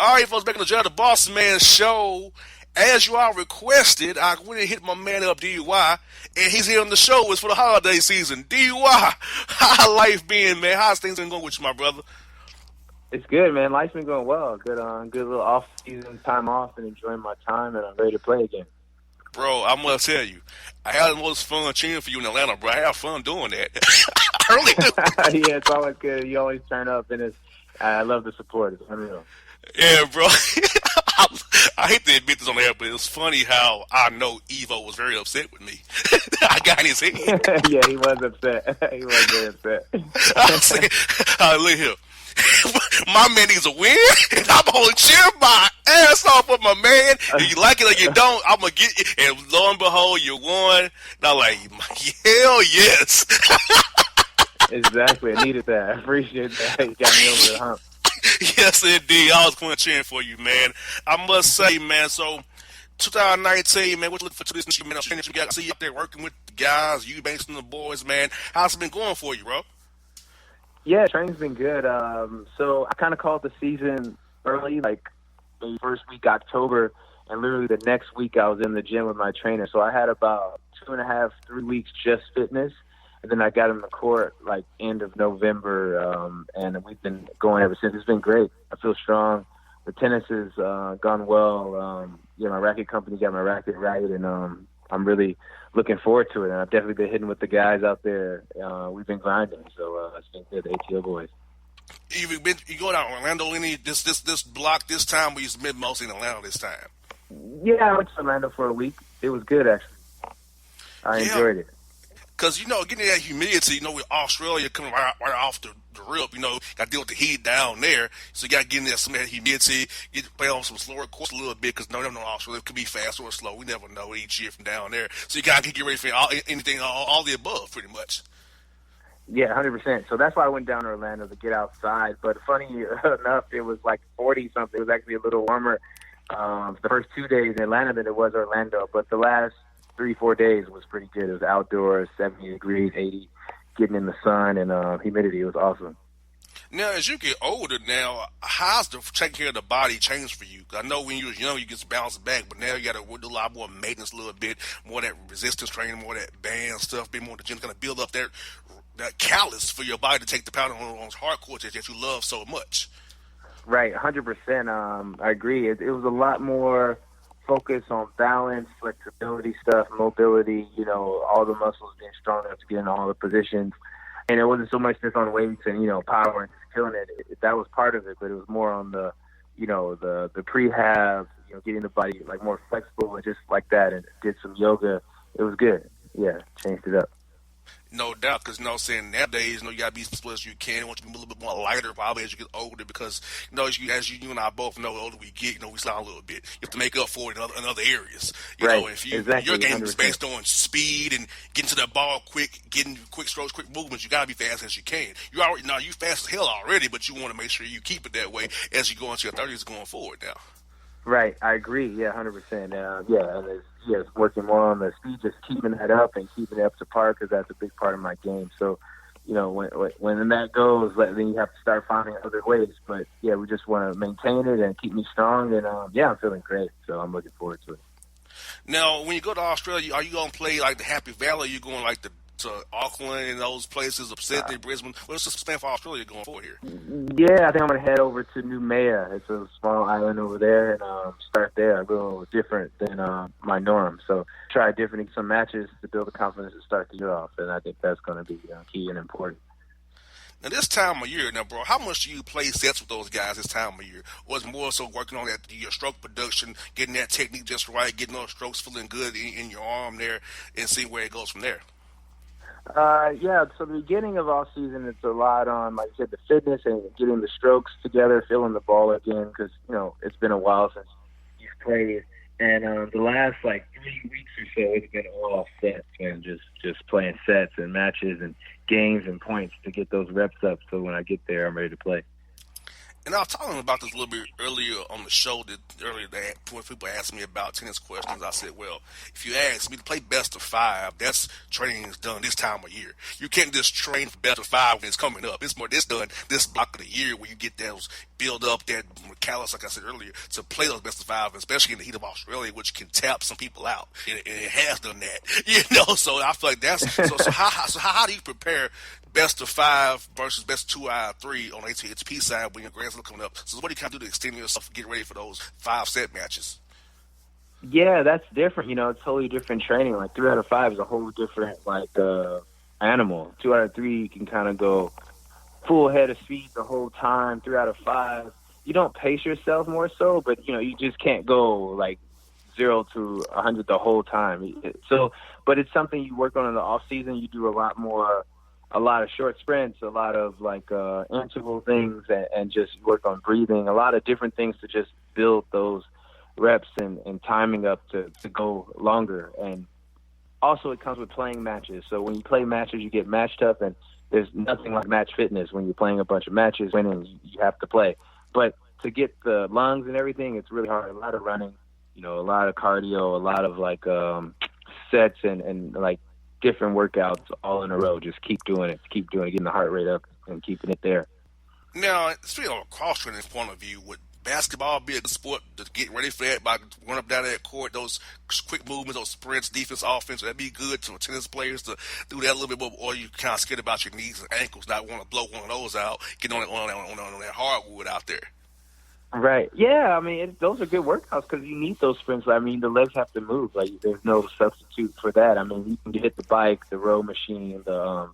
All right, folks, back on the Bossman show. As you all requested, I went and hit my man up, DUI, and he's here on the show. It's for the holiday season. DUI, how life been, man? How's things been going with you, my brother? It's good, man. Life's been going well. Good little off-season time off and enjoying my time, and I'm ready to play again. Bro, I must tell you, I had the most fun cheering for you in Atlanta, bro. I have fun doing that. I really do. Yeah, it's always good. You always turn up, and I love the support. It's unreal. Yeah, bro. I hate to admit this on the air, but it's funny how I know Evo was very upset with me. I got in his head. Yeah, he was upset. He was very upset. I said, look here. My man needs a win, and I'm going to cheer my ass off for my man. If you like it or you don't, I'm going to get you. And lo and behold, you won. And I'm like, hell yes. Exactly. I needed that. I appreciate that. You got me over the hump. Yes, indeed. I was going to cheer for you, man. I must say, man, so 2019, man, what you looking for this year, man? I see you up there working with the guys, you Banks and the boys, man. How's it been going for you, bro? Yeah, training's been good. So I kind of called the season early, like the first week, October, and literally the next week I was in the gym with my trainer. So I had about 2.5, 3 weeks just fitness. And then I got in the court like end of November, and we've been going ever since. It's been great. I feel strong. The tennis has gone well. My racket company got my racket right, and I'm really looking forward to it. And I've definitely been hitting with the guys out there. We've been grinding, so it's been good. The ATO boys. You go down to Orlando any this block this time? We used to been mostly in Atlanta this time. Yeah, I went to Orlando for a week. It was good actually. I enjoyed it. Because, getting that humidity, with Australia coming right off the rip, got to deal with the heat down there. So you got to get in there some of that humidity, play on some slower course a little bit because no, Australia could be fast or slow. We never know each year from down there. So you got to get ready for all the above, pretty much. Yeah, 100%. So that's why I went down to Orlando to get outside. But funny enough, it was like 40-something. It was actually a little warmer the first 2 days in Atlanta than it was Orlando. But the last 3-4 days was pretty good. It was outdoors, 70 degrees, 80, getting in the sun, and humidity. It was awesome. Now, as you get older now, how's the taking care of the body changed for you? I know when you was young, you get bounced back, but now you got to do a lot more maintenance a little bit, more of that resistance training, more of that band stuff, be more the gym's going to build up that callus for your body to take the power on those hard courts that you love so much. Right, 100%. I agree. It was a lot more focus on balance, flexibility stuff, mobility, all the muscles being strong enough to get in all the positions. And it wasn't so much just on weights and, power and just killing it. That was part of it, but it was more on the, the prehab, getting the body like more flexible and just like that, and did some yoga. It was good. Yeah, changed it up. No doubt, because nowadays, you got to be as split as you can. You want you to be a little bit more lighter probably as you get older, because as you and I both know, the older we get, we slow a little bit. You have to make up for it in other areas. If exactly, your game 100%. is based on speed and getting to the ball quick, getting quick strokes, quick movements, you got to be fast as you can. You fast as hell already, but you want to make sure you keep it that way as you go into your 30s going forward now. Right, I agree. Yeah, 100%. It's working more on the speed, just keeping that up and keeping it up to par, because that's a big part of my game. So, when that goes, then you have to start finding other ways. But yeah, we just want to maintain it and keep me strong. And I'm feeling great, so I'm looking forward to it. Now, when you go to Australia, are you going to play like the Happy Valley? Or are you going like to Auckland and those places, Sydney, Brisbane? What's the plan for Australia going forward here? Yeah, I think I'm going to head over to Noumea. It's a small island over there, and start there. A little different than my norm. So try different some matches to build the confidence to start the year off, and I think that's going to be key and important. Now, this time of year, bro, how much do you play sets with those guys this time of year? Or is it more so working on your stroke production, getting that technique just right, getting those strokes feeling good in your arm there, and seeing where it goes from there? So the beginning of off season, it's a lot on, like you said, the fitness and getting the strokes together, feeling the ball again, because, it's been a while since you've played. And the last, 3 weeks or so, it's been all sets, and just playing sets and matches and games and points to get those reps up, so when I get there, I'm ready to play. And I was talking about this a little bit earlier on the show. When people asked me about tennis questions, I said, well, if you ask me to play best of 5, that's training is done this time of year. You can't just train for best of 5 when it's coming up. It's done this block of the year where you get those build up that callous, like I said earlier, to play those best of five, especially in the heat of Australia, which can tap some people out, and it has done that. So I feel like that's so. How do you prepare best of five versus best 2 out of 3 on the HTP side when your Grand Slam coming up? So what do you kind of do to extend yourself, get ready for those 5-set matches? Yeah, that's different. It's totally different training. Like 3 out of 5 is a whole different animal. 2 out of 3 you can kind of go full head of speed the whole time. 3 out of 5 you don't pace yourself more so, but you just can't go like 0 to 100 the whole time. So, but it's something you work on in the off season. You do a lot of short sprints, a lot of interval things, and just work on breathing. A lot of different things to just build those reps and timing up to go longer. And also it comes with playing matches. So when you play matches, you get matched up, and there's nothing like match fitness when you're playing a bunch of matches. Winning, you have to play. But to get the lungs and everything, it's really hard. A lot of running, a lot of cardio, a lot of sets and different workouts all in a row. Just keep doing it, getting the heart rate up and keeping it there. Now, speaking of a cross-training point of view, would basketball be a good sport to get ready for that by running up down that court, those quick movements, those sprints, defense, offense? Would that be good to tennis players to do that a little bit more, or are you kind of scared about your knees and ankles, not want to blow one of those out, getting on that hardwood out there? Right. Yeah, those are good workouts because you need those sprints. The legs have to move. There's no substitute for that. You can hit the bike, the row machine, the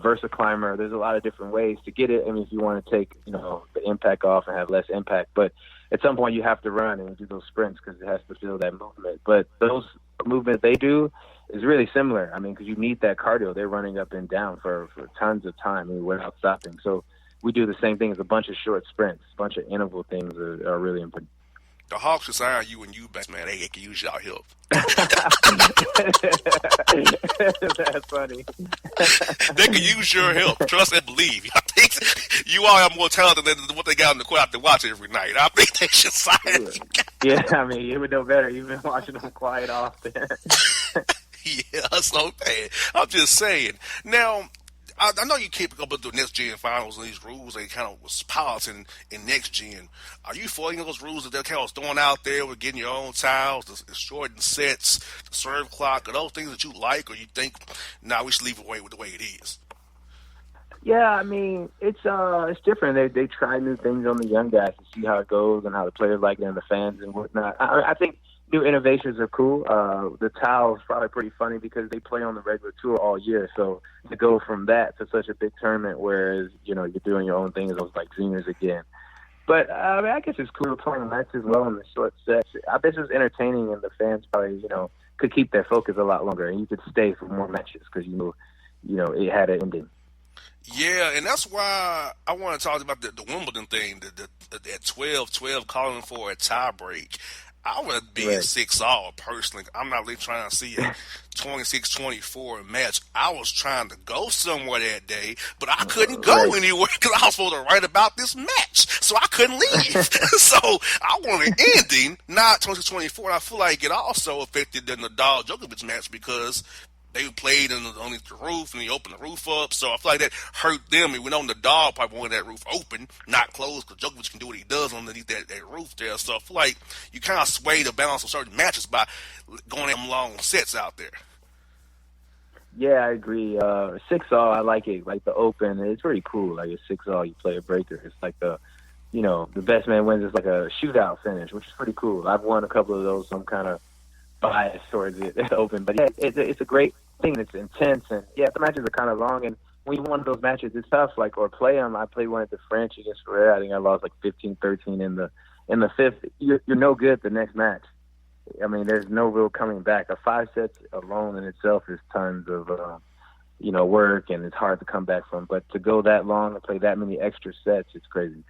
Versa climber. There's a lot of different ways to get it. If you want to take, the impact off and have less impact, but at some point you have to run and do those sprints because it has to feel that movement. But those movements they do is really similar. Because you need that cardio. They're running up and down for tons of time without stopping. So we do the same thing as a bunch of short sprints, a bunch of interval things are really important. The Hawks should sign you and Eubanks, man. They can use y'all help. That's funny. They can use your help. Trust and believe. I think you all have more talent than what they got on the court out to watch every night. I think they should sign you. Yeah, you would know better. You've been watching them quiet often. Yeah, that's so bad. I'm just saying. Now, I know you keep up with the next gen finals and these rules they kind of was piloting in next gen. Are you following those rules that they're kind of throwing out there with getting your own tiles, the shortened sets, the serve clock? Are those things that you like, or you think, we should leave it away with the way it is? Yeah, it's different. They try new things on the young guys to see how it goes and how the players like it and the fans and whatnot. I think new innovations are cool. The towel is probably pretty funny because they play on the regular tour all year. So to go from that to such a big tournament, whereas, you're doing your own thing, it was like juniors again. But, I guess it's cool playing matches as well in the short sets. I bet it was entertaining, and the fans probably, could keep their focus a lot longer, and you could stay for more matches because, it had an ending. Yeah, and that's why I want to talk about the Wimbledon thing, that 12-12 calling for a tie break. I would be a 6-all personally. I'm not really trying to see a 26-24 match. I was trying to go somewhere that day, but I couldn't go anywhere because I was supposed to write about this match, so I couldn't leave. So I want an ending, not 26-24. And I feel like it also affected the Nadal-Djokovic match because they played underneath the roof, and they opened the roof up. So I feel like that hurt them. And we know Nadal probably wanted that roof open, not closed, because Djokovic can do what he does underneath that roof there. So I feel like you kind of sway the balance of certain matches by going them long sets out there. Yeah, I agree. 6-all, I like it. Like the Open, it's pretty cool. Like a 6-all, you play a breaker. It's like the best man wins. It's like a shootout finish, which is pretty cool. I've won a couple of those, so I'm kind of biased towards it. It's Open, but yeah, it's a great thing. It's intense, and yeah, the matches are kind of long. And when you win those matches, it's tough. Or play them. I played one at the French against Ferrer. I think I lost 15-13 in the fifth. You're no good the next match. There's no real coming back. A 5 sets alone in itself is tons of work, and it's hard to come back from. But to go that long and play that many extra sets, it's crazy.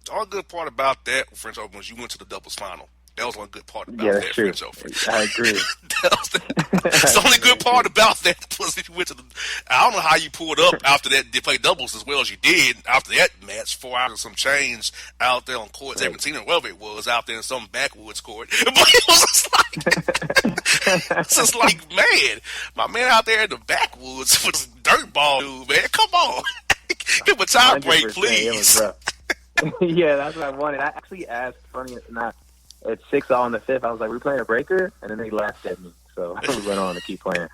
The only good part about that French Open was you went to the doubles final. That was one good part about that's that true. French Open. I agree. The only good part about that was that you went to I don't know how you pulled up after that. They played doubles as well as you did after that match. 4 hours and some change out there on court 17 or whatever it was out there in some backwoods court. But it was just like, man, my man out there in the backwoods with this dirt ball dude, man. Come on. Give him a tie break, please. Yeah, that's what I wanted. I actually asked, funny enough, at 6 all in the fifth, I was like, "We're playing a breaker," and then they laughed at me. So we went on to keep playing.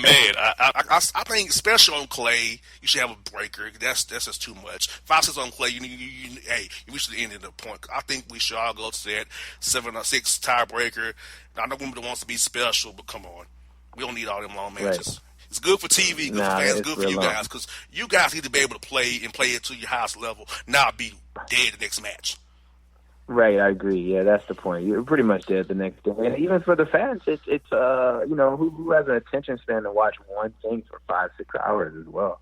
Man, I think especially on clay, you should have a breaker. That's just too much. 5-6 on clay, hey, we should end at the point. I think we should all go to that 7-6 tiebreaker. I know women wants to be special, but come on, we don't need all them long matches. Right. It's good for TV, good for fans, good for you long. guys, because you guys need to be able to play and play it to your highest level, not be dead the next match. Right, I agree. Yeah, that's the point. You're pretty much dead the next day. And even for the fans, it's who has an attention span to watch one thing for 5-6 hours as well.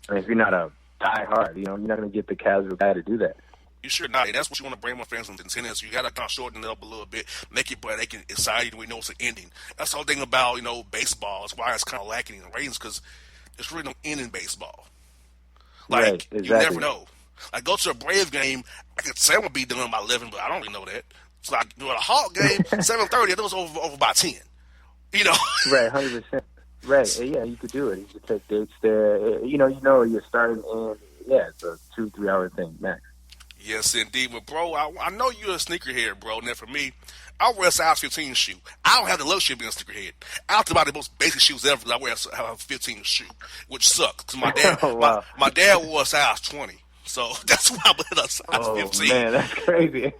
I mean, if you're not a die-hard, you're not going to get the casual guy to do that. You sure not. And that's what you want to bring more fans from tennis. You got to kind of shorten it up a little bit, make it but they can excite you. We know it's an ending. That's the whole thing about baseball. It's why it's kind of lacking in ratings because there's really no end in baseball. Like right, exactly. You never know. Like, go to a Brave game, I could say I'm going to be done by 11, but I don't really know that. So, like, do a Hawk game, 7:30, it was over by 10. Right, 100%. Right, yeah, you could do it. You could take dates there. You're starting in, it's a 2-3 hour thing, max. Yes, indeed. But, bro, I know you're a sneakerhead, bro. And then for me, I wear a size 15 shoe. I don't have the luxury of being a sneakerhead. I have to buy the most basic shoes ever because I wear a 15 shoe, which sucks. Because my dad, wow. my dad wore a size 20. So that's why I wear a size 15. Man, that's crazy.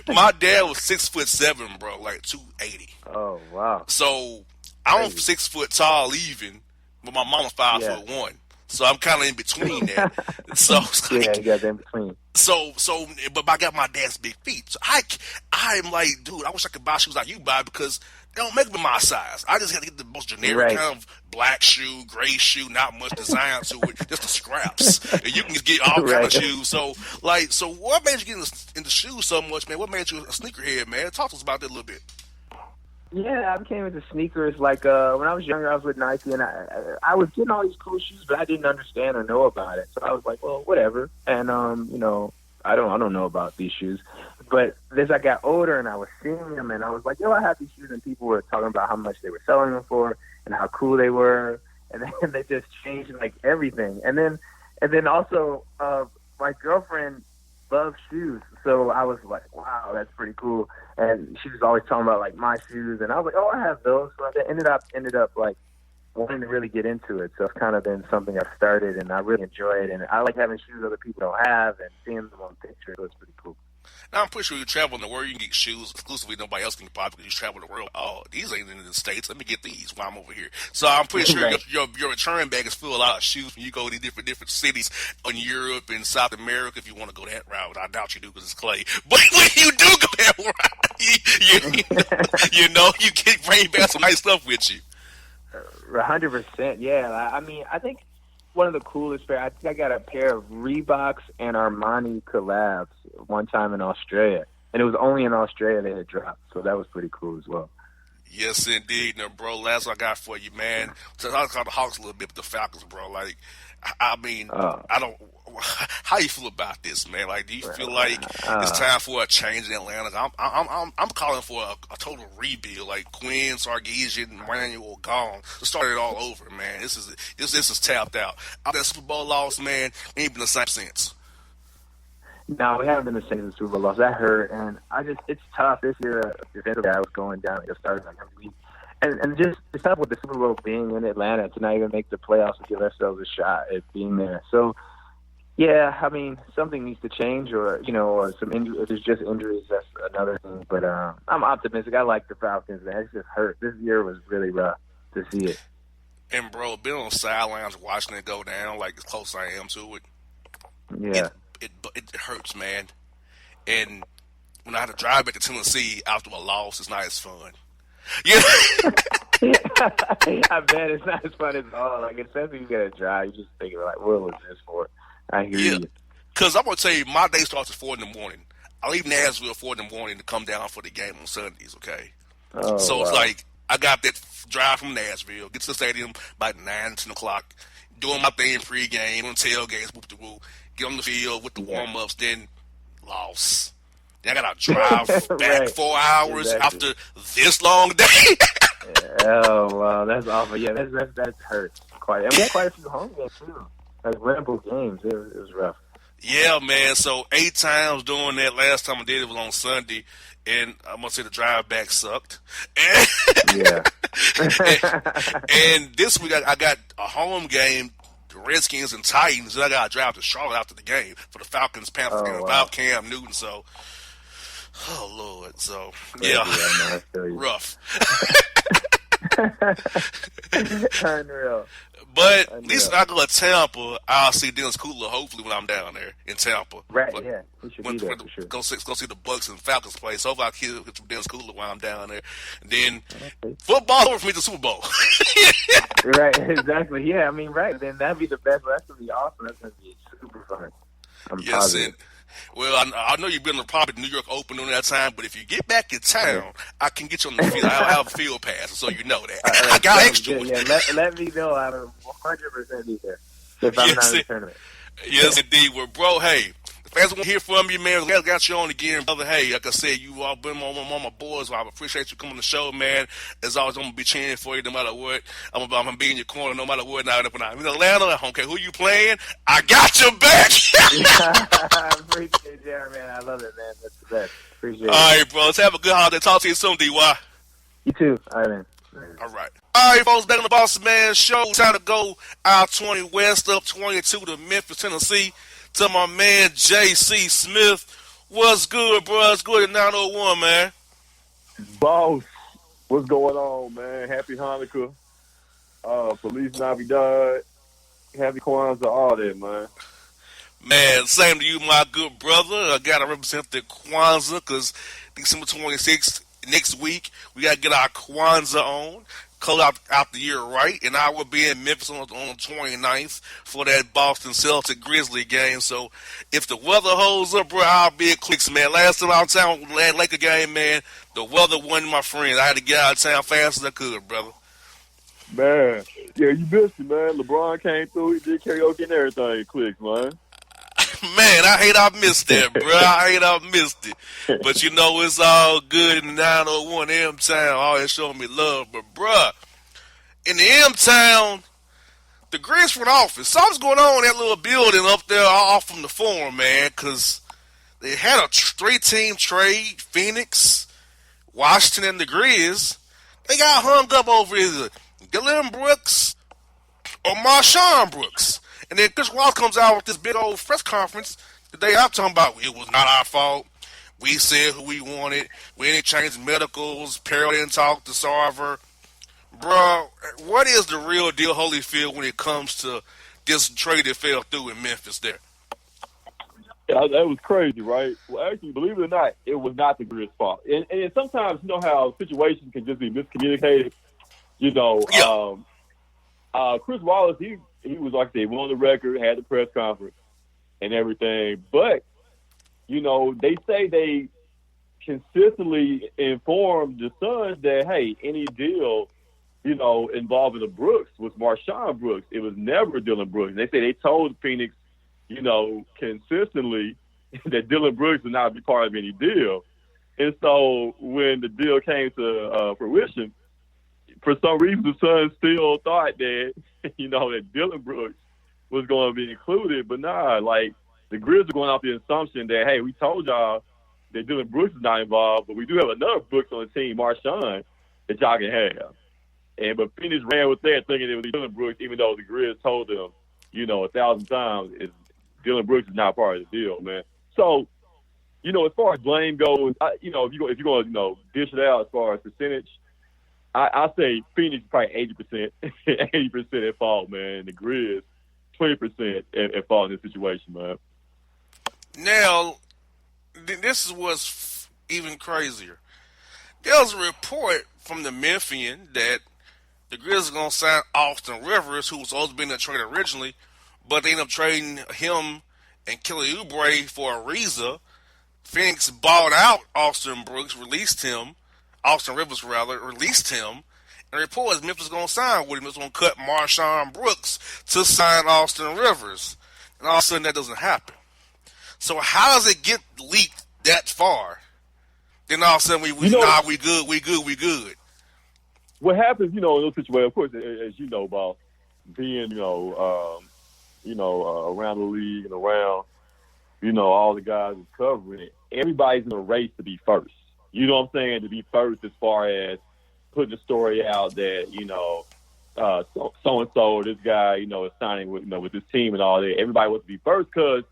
My dad was 6'7", bro, like 280. Oh, wow. So I'm 6 foot tall even, but my mama's 5'1". So I'm kind of in between there. So it's like, you got in between. But I got my dad's big feet. So I'm like, dude, I wish I could buy shoes like you buy because they don't make them my size. I just got to get the most generic kind of black shoe, gray shoe, not much design to it, just the scraps. And you can just get all kind of shoes. So what made you get into shoes so much, man? What made you a sneakerhead, man? Talk to us about that a little bit. Yeah, I became into sneakers like when I was younger. I was with Nike, and I was getting all these cool shoes, but I didn't understand or know about it. So I was like, well, whatever. And I don't know about these shoes. But as I got older and I was seeing them, and I was like, I have these shoes, and people were talking about how much they were selling them for and how cool they were, and then they just changed like everything. And then also my girlfriend loves shoes, so I was like, wow, that's pretty cool. And she was always talking about like my shoes, and I was like, I have those. So I ended up like wanting to really get into it. So it's kind of been something I've started, and I really enjoy it. And I like having shoes other people don't have and seeing them on pictures. So it's pretty cool. Now, I'm pretty sure you travel in the world, you can get shoes exclusively nobody else can buy because you travel the world. Oh, these ain't in the States. Let me get these while I'm over here. So I'm pretty sure your return bag is full of a lot of shoes when you go to different cities in Europe and South America if you want to go that route. I doubt you do because it's clay. But when you do go that route, you can bring back some nice stuff with you. 100%, yeah. I mean, I think one of the coolest pairs, I think I got a pair of Reeboks and Armani collabs one time in Australia. And it was only in Australia they had dropped, so that was pretty cool as well. Yes, indeed. Now, bro, last I got for you, man. So I call the Hawks a little bit, but the Falcons, bro. Like, I mean, I don't. How you feel about this, man? Like, do you feel like it's time for a change in Atlanta? I'm calling for a total rebuild. Like Quinn, Sarkisian, and Manuel gone to start it all over, man. This is tapped out. After that Super Bowl loss, man, we ain't been the same since. No, we haven't been the same as the Super Bowl loss. That hurt, and it's tough this year. The guy was going down. It started like every week. And just it's tough with the Super Bowl being in Atlanta to not even make the playoffs and give ourselves a shot at being there. So, yeah, I mean, something needs to change, or some injury. If it's just injuries, that's another thing. But I'm optimistic. I like the Falcons, man. It's just hurt. This year was really rough to see it. And bro, being on the sidelines watching it go down, like as close as I am to it, yeah, it hurts, man. And when I had to drive back to Tennessee after a loss, it's not as fun. Yeah. I bet it's not as fun as all. Like, especially you gotta drive, you just thinking like, what was this for? I hear you. Because I'm gonna tell you, my day starts at 4 in the morning. I leave Nashville at 4 in the morning to come down for the game on Sundays. Okay. Oh, so it's wow. like I got that drive from Nashville, get to the stadium by 9, 10 o'clock, doing my thing pregame, on tailgates, whoop the whoop, get on the field with the warm ups, then loss. Then I gotta drive back 4 hours after this long day. Oh wow, that's awful. Yeah, that hurts quite. And we had quite a few home games too, like winnable games. It was rough. Yeah, man. So 8 times doing that. Last time I did it was on Sunday, and I must say the drive back sucked. And, Yeah. and this week I got a home game, the Redskins and Titans. And I got to drive to Charlotte after the game for the Falcons Panthers game Oh wow. without Cam Newton. So, oh Lord. So Crazy. yeah, I know. I feel you. rough. Unreal. But at least when I go to Tampa, I'll see Dennis Cooler hopefully when I'm down there in Tampa. Right. But Yeah. We should be there for sure. go see the Bucks and Falcons play. So hopefully I'll get some Dennis Cooler while I'm down there. And then Okay. football over for me to the Super Bowl. Right. Exactly. Yeah. I mean, right. Then that'd be the best. That's gonna be awesome. That's gonna be super fun. I'm Yes, positive. and well, I know you've been to probably the New York Open during that time, but if you get back in town, I can get you on the field. I have a field pass, so you know that. I got Sounds extra good. ones. Yeah. Let me know. I will 100% be there if I'm not in the tournament. Yes, indeed. Well, bro, hey, the fans want to hear from you, man. Glad I got you on again, brother. Hey, like I said, you all been on my boys. So I appreciate you coming on the show, man. As always, I'm going to be cheering for you no matter what. I'm going to be in your corner no matter what. Now, when I'm in Atlanta, I don't care who you playing, I got your back. I appreciate it, Jared, man. I love it, man. That's the best. Appreciate it. All right, bro. Let's have a good holiday. Talk to you soon, DY. You too. All right, man. All right. All right, folks, back on the Bossman show. Time to go out 20 west, up 22 to Memphis, Tennessee, to my man J.C. Smith. What's good, bro? It's good at 901, man. Boss, what's going on, man? Happy Hanukkah. Feliz Navidad. Happy Kwanzaa, all that, man. Man, same to you, my good brother. I got to represent the Kwanzaa because December 26th, next week, we got to get our Kwanzaa on. Close out the year right, and I will be in Memphis on the 29th for that Boston Celtic Grizzly game. So if the weather holds up, bro, I'll be at Clicks, man. Last time I was in town, Laker game, man, the weather wasn't my friend. I had to get out of town fast as I could, brother. Man, yeah, you missed it, man. LeBron came through. He did karaoke and everything. Clicks, man. Man, I hate I missed that, bro. I hate I missed it. But you know, it's all good in the 901 M-Town. Always showing me love. But, bruh, in the M-Town, the Grizz front office, something's going on in that little building up there off from the Forum, man, because they had a 3-team trade, Phoenix, Washington, and the Grizz. They got hung up over either Dylan Brooks or Marshawn Brooks. And then Chris Wallace comes out with this big old press conference the day I'm talking about it was not our fault. We said who we wanted. We didn't change medicals. Perry didn't talk to Sarver. Bro, what is the real deal, Holyfield, when it comes to this trade that fell through in Memphis there? Yeah, that was crazy, right? Well, actually, believe it or not, it was not the Grizz fault. And sometimes, you know how situations can just be miscommunicated. You know, Chris Wallace, he was like they went on the record, had the press conference and everything. But, you know, they say they consistently informed the Suns that, hey, any deal, you know, involving the Brooks was Marshawn Brooks. It was never Dylan Brooks. They say they told Phoenix, you know, consistently that Dylan Brooks would not be part of any deal. And so when the deal came to fruition, for some reason, the Suns still thought that, you know, that Dylan Brooks was going to be included. But nah, like, the Grizz are going off the assumption that, hey, we told y'all that Dylan Brooks is not involved, but we do have another Brooks on the team, Marshawn, that y'all can have. But Phoenix ran with that, thinking it was Dylan Brooks, even though the Grizz told them, you know, 1,000 times, Dylan Brooks is not part of the deal, man. So, you know, as far as blame goes, you know, if you're going to, you know, dish it out as far as percentage, I say Phoenix probably 80%, 80% at fault, man. The Grizz, 20% at fault in this situation, man. Now, this is what's even crazier. There was a report from the Memphian that the Grizz are going to sign Austin Rivers, who was supposed to be in the trade originally, but they ended up trading him and Kelly Oubre for Ariza. Phoenix bought out Austin Brooks, Austin Rivers, released him. And the report is Memphis going to sign with him. It's going to cut Marshawn Brooks to sign Austin Rivers. And all of a sudden that doesn't happen. So how does it get leaked that far? Then all of a sudden we good. What happens, you know, in those situations, of course, as you know, about being, around the league and around all the guys is covering it. Everybody's in a race to be first. You know what I'm saying? To be first as far as putting a story out that, so-and-so, this guy, is signing with this team and all that. Everybody wants to be first because,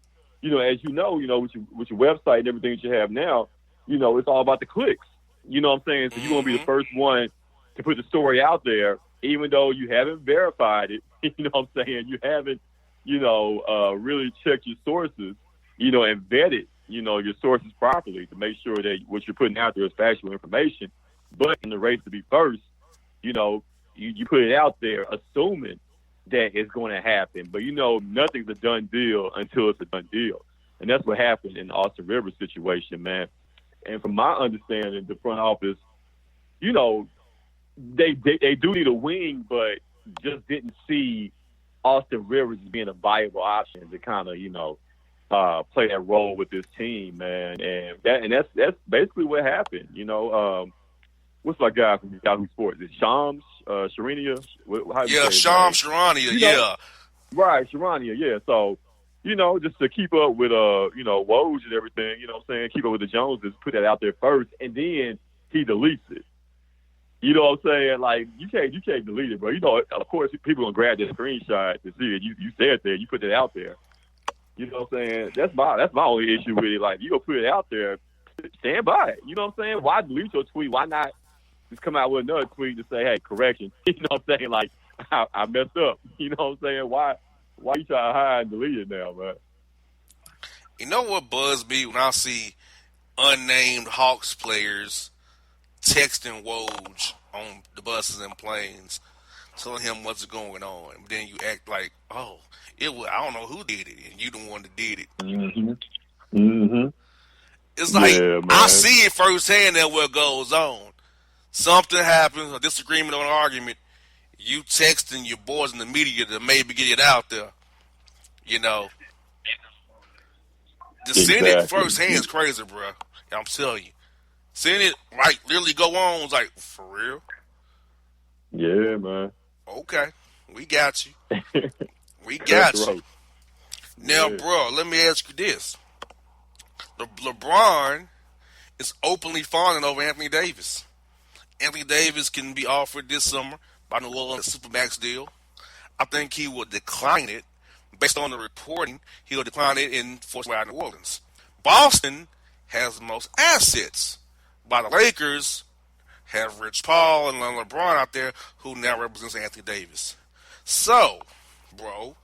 as with your website and everything that you have now, it's all about the clicks. You know what I'm saying? So you want to be the first one to put the story out there, even though you haven't verified it. You know what I'm saying? You haven't, really checked your sources, and vetted, your sources properly to make sure that what you're putting out there is factual information. But in the race to be first, you put it out there assuming that it's going to happen. But, nothing's a done deal until it's a done deal. And that's what happened in the Austin Rivers situation, man. And from my understanding, the front office, they do need a wing, but just didn't see Austin Rivers as being a viable option to kind of, play that role with this team, man. And that's basically what happened. What's my guy from Yahoo Sports? Is it Shams Charania? Yeah, Shams Charania, yeah. Right, Charania, yeah. So, just to keep up with Woj and everything, what I'm saying, keep up with the Joneses, put that out there first, and then he deletes it. You know what I'm saying? Like, you can't delete it, bro. Of course, people gonna grab that screenshot to see it. You said that, you put it out there. You know what I'm saying? That's my only issue with it. Like, you gonna put it out there, stand by it. You know what I'm saying? Why delete your tweet? Why not just come out with another tweet to say, hey, correction? You know what I'm saying? Like, I messed up. You know what I'm saying? Why you try to hide and delete it now, man? You know what buzzed me when I see unnamed Hawks players texting Woj on the buses and planes, telling him what's going on. And then you act like, oh, I don't know who did it, and you the one that did it. Mm-hmm. Mm-hmm. It's like, I see it firsthand that what goes on. Something happens, a disagreement or an argument, you texting your boys in the media to maybe get it out there. Just seeing it firsthand is crazy, bro. I'm telling you. Seeing it, literally go on, was like, for real? Yeah, man. Okay. We got you. We got you. Right. Now, bro, let me ask you this. LeBron is openly fawning over Anthony Davis. Anthony Davis can be offered this summer by New Orleans a Supermax deal. I think he will decline it. Based on the reporting, he'll decline it in Fort Worth, New Orleans. Boston has the most assets. By the Lakers have Rich Paul and LeBron out there who now represents Anthony Davis. So, bro,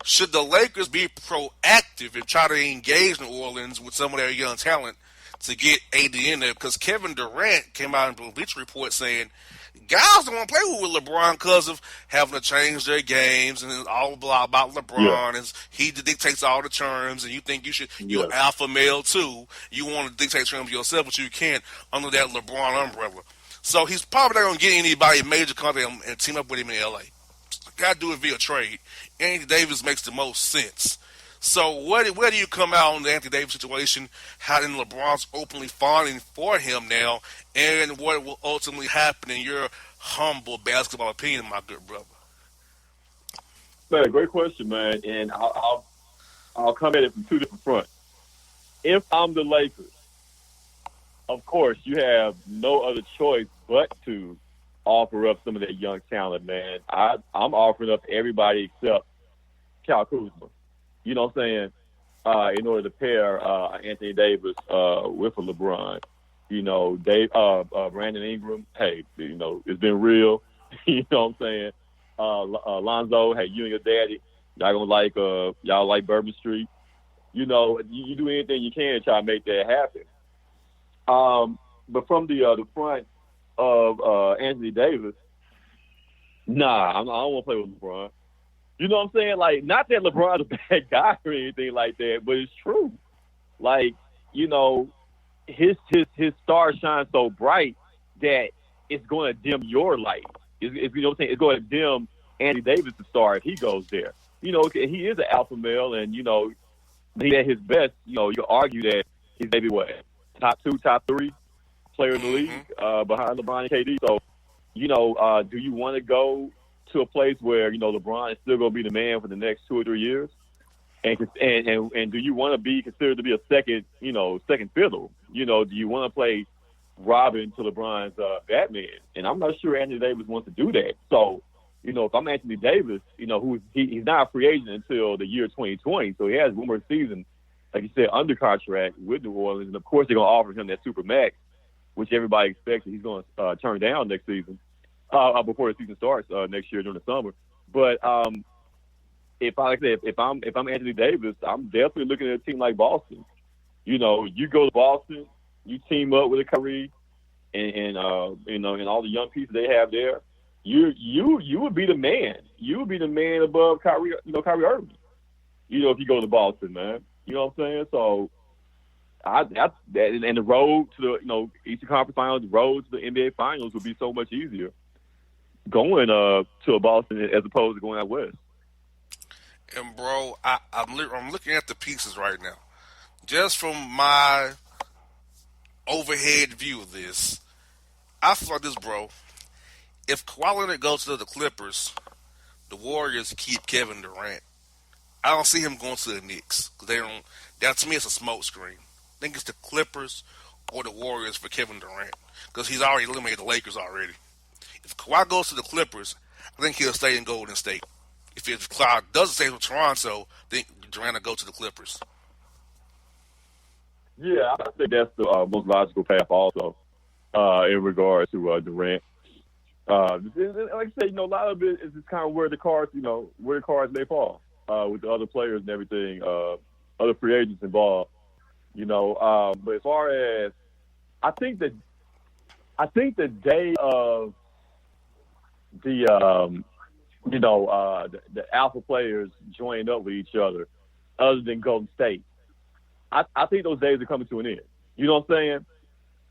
should the Lakers be proactive and try to engage New Orleans with some of their young talent to get AD in there? Because Kevin Durant came out in the Bleacher Report saying guys don't want to play with LeBron because of having to change their games and all blah about LeBron. Yeah. And he dictates all the terms, and you think you're an alpha male too. You want to dictate terms yourself, but you can't under that LeBron umbrella. So he's probably not going to get anybody major contract and team up with him in LA. Got to do it via trade. Anthony Davis makes the most sense. So where do you come out on the Anthony Davis situation? How then LeBron's openly fawning for him now, and what will ultimately happen in your humble basketball opinion, my good brother? Man, great question, man. And I'll come at it from two different fronts. If I'm the Lakers, of course, you have no other choice but to offer up some of that young talent, man. I'm offering up everybody except Kyle Kuzma. You know what I'm saying? In order to pair Anthony Davis with a LeBron. Brandon Ingram, hey, it's been real. You know what I'm saying? Lonzo, hey, you and your daddy, y'all like Bourbon Street. You do anything you can to try to make that happen. But from the front of Anthony Davis, I don't want to play with LeBron. You know what I'm saying? Like, not that LeBron's a bad guy or anything like that, but it's true. Like, his star shines so bright that it's going to dim your light. You know what I'm saying? It's going to dim Anthony Davis' star if he goes there. He is an alpha male, and he's at his best. You could argue that he's maybe top 2, top 3 player in the league behind LeBron and KD. So, do you want to go to a place where LeBron is still going to be the man for the next 2 or 3 years? And do you want to be considered to be a second fiddle? Do you want to play Robin to LeBron's Batman? And I'm not sure Anthony Davis wants to do that. So, if I'm Anthony Davis, he's not a free agent until the year 2020, so he has one more season, like you said, under contract with New Orleans, and of course they're going to offer him that super max, which everybody expects that he's going to turn down next season, before the season starts next year during the summer. But if I'm Anthony Davis, I'm definitely looking at a team like Boston. You go to Boston, you team up with a Kyrie, and all the young pieces they have there. You would be the man. You would be the man above Kyrie Irving. If you go to Boston, man. You know what I'm saying? So, and the road to the Eastern Conference Finals, the road to the NBA Finals would be so much easier going to a Boston as opposed to going out west. And bro, I'm looking at the pieces right now. Just from my overhead view of this, I feel like this, bro. If Kawhi Leonard goes to the Clippers, the Warriors keep Kevin Durant. I don't see him going to the Knicks because they don't. That to me, it's a smoke screen. I think it's the Clippers or the Warriors for Kevin Durant because he's already eliminated the Lakers already. If Kawhi goes to the Clippers, I think he'll stay in Golden State. If Kawhi doesn't stay with Toronto, I think Durant will go to the Clippers. Yeah, I think that's the most logical path also in regard to Durant. Like I said, a lot of it is just kind of where the cards may fall with the other players and everything, other free agents involved. But as far as I think the day of the alpha players joining up with each other than Golden State, I think those days are coming to an end. You know what I'm saying?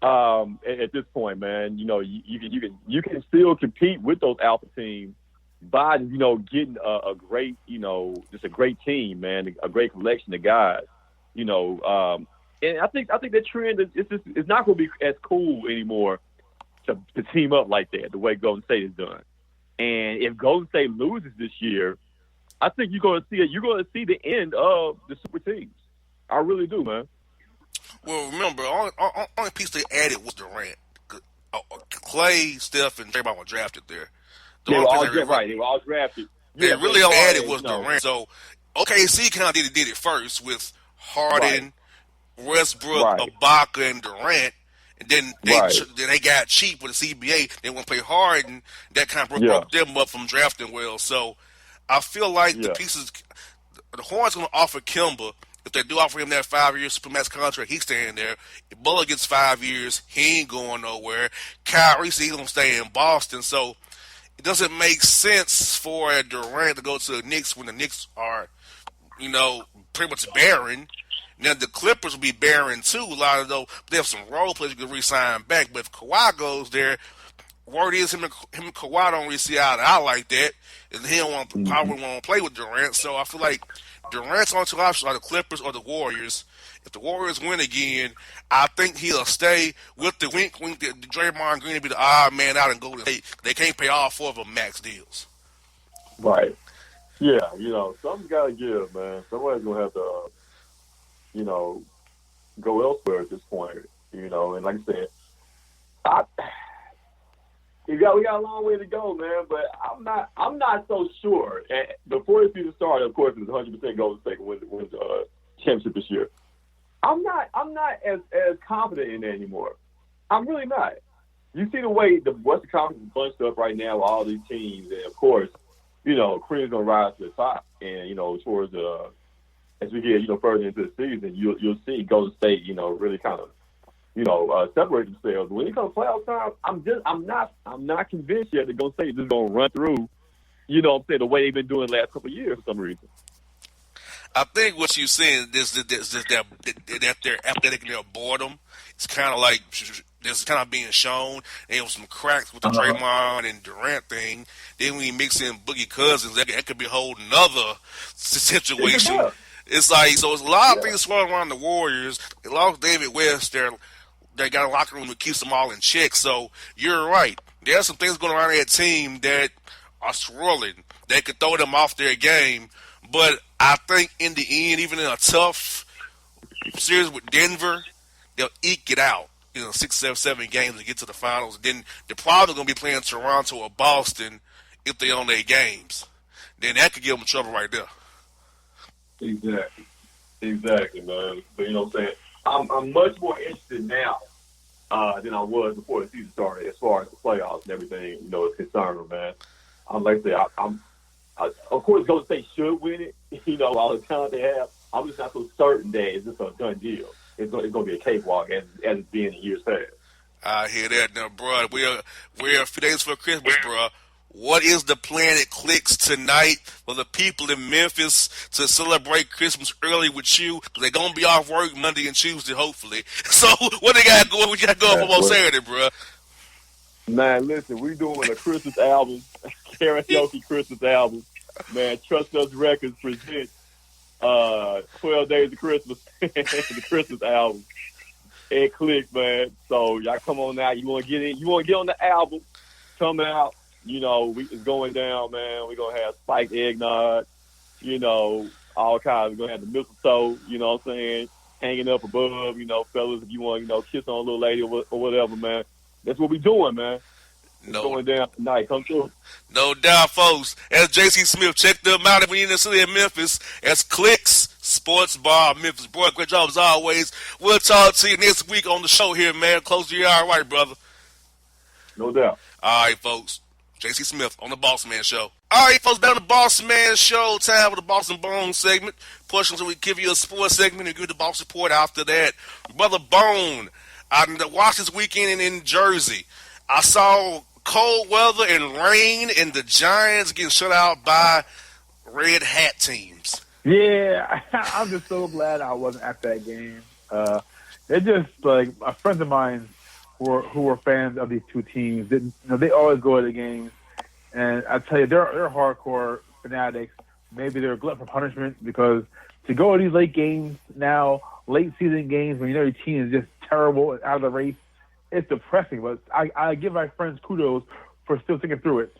At this point, man, you can still compete with those alpha teams by getting a great just a great team, man, a great collection of guys. And I think that trend is not going to be as cool anymore to team up like that the way Golden State is done. And if Golden State loses this year, I think you're going to see the end of the super teams. I really do, man. Well, remember, only piece they added was Durant. Clay, Steph, and Draymond were drafted there. They were all drafted. They really all added was Durant. So OKC kind of did it first with Harden, Westbrook, Ibaka, and Durant. And then they got cheap with the CBA. They want to play Harden. That kind of broke them up from drafting well. So I feel like the pieces, the Hornets going to offer Kemba. If they do offer him that 5-year supermax contract, he's staying there. If Butler gets 5 years, he ain't going nowhere. Kyrie said he's going to stay in Boston. So it doesn't make sense for Durant to go to the Knicks when the Knicks are, pretty much barren. Now the Clippers will be barren too. A lot of those, they have some role players you can re-sign back. But if Kawhi goes there, word is him and Kawhi don't really see eye to eye like that, and he probably won't play with Durant. So I feel like Durant's only two options are the Clippers or the Warriors. If the Warriors win again, I think he'll stay with the wink. The Draymond Green to be the odd man out and Golden State. They can't pay all four of them max deals. Right. Yeah, something's got to give, man. Somebody's going to have to, go elsewhere at this point. And like I said, we got a long way to go, man. But I'm not so sure. And before the season started, of course, it was 100% Golden State wins the championship this year. I'm not as confident in it anymore. I'm really not. You see the way the Western Conference is bunched up right now with all these teams, and of course, Cream's gonna rise to the top. And towards as we get further into the season, you'll see Golden State really kind of separate themselves. When it comes to playoff time, I'm not convinced yet that Golden State is just gonna run through, the way they've been doing the last couple of years for some reason. I think what you're saying is that they're athletic and their boredom. It's kind of like this kind of being shown. There was some cracks with the Draymond and Durant thing. Then when you mix in Boogie Cousins, that could be a whole nother situation. It's like, so it's a lot of things swirling around the Warriors. They lost David West. They got a locker room that keeps them all in check. So you're right. There's some things going around that team that are swirling. They could throw them off their game. But I think in the end, even in a tough series with Denver, they'll eke it out. 6, 7 games to get to the finals. Then they're probably going to be playing Toronto or Boston if they own their games. Then that could give them trouble right there. Exactly, man. But you know what I'm saying? I'm much more interested now than I was before the season started, as far as the playoffs and everything, is concerned, man. Like I said, of course, Golden State should win it. All the talent they have. I'm just not so certain that it's just a done deal. It's going to be a cakewalk as it's been in years past. I hear that now, bro. We're a few days for Christmas, bro. What is the plan at Clicks tonight for the people in Memphis to celebrate Christmas early with you? Because they're going to be off work Monday and Tuesday, hopefully. So what they got going? What you got going for on Saturday, bro? Man, listen, we're doing a Christmas album, karaoke Christmas album. Man, Trust Us Records presents 12 Days of Christmas, the Christmas album. It Clicks, man. So y'all come on out. You want to get in? You want to get on the album? Come out. It's going down, man. We're going to have spiked eggnog, all kinds. We're going to have the mistletoe, you know what I'm saying, hanging up above, fellas, if you want, kiss on a little lady or whatever, man. That's what we're doing, man. It's going down tonight. Come through. No doubt, folks. As J.C. Smith, check them out if you're in the city of Memphis. As Clicks Sports Bar, Memphis. Boy, great job as always. We'll talk to you next week on the show here, man. Close to your all right, brother. No doubt. All right, folks. J.C. Smith on the Bossman Show. All right, folks, back on the Bossman Show. Time for the Boss and Bone segment. Portions where we give you a sports segment and give the boss report after that. Brother Bone, I watched this weekend in Jersey. I saw cold weather and rain and the Giants getting shut out by red hat teams. Yeah, I'm just so glad I wasn't at that game. It just, like, friends of mine who were fans of these two teams, they always go to the games. And I tell you, they're hardcore fanatics. Maybe they're a glut for punishment because to go to these late games now, late season games when your team is just terrible and out of the race, it's depressing. But I give my friends kudos for still sticking through it.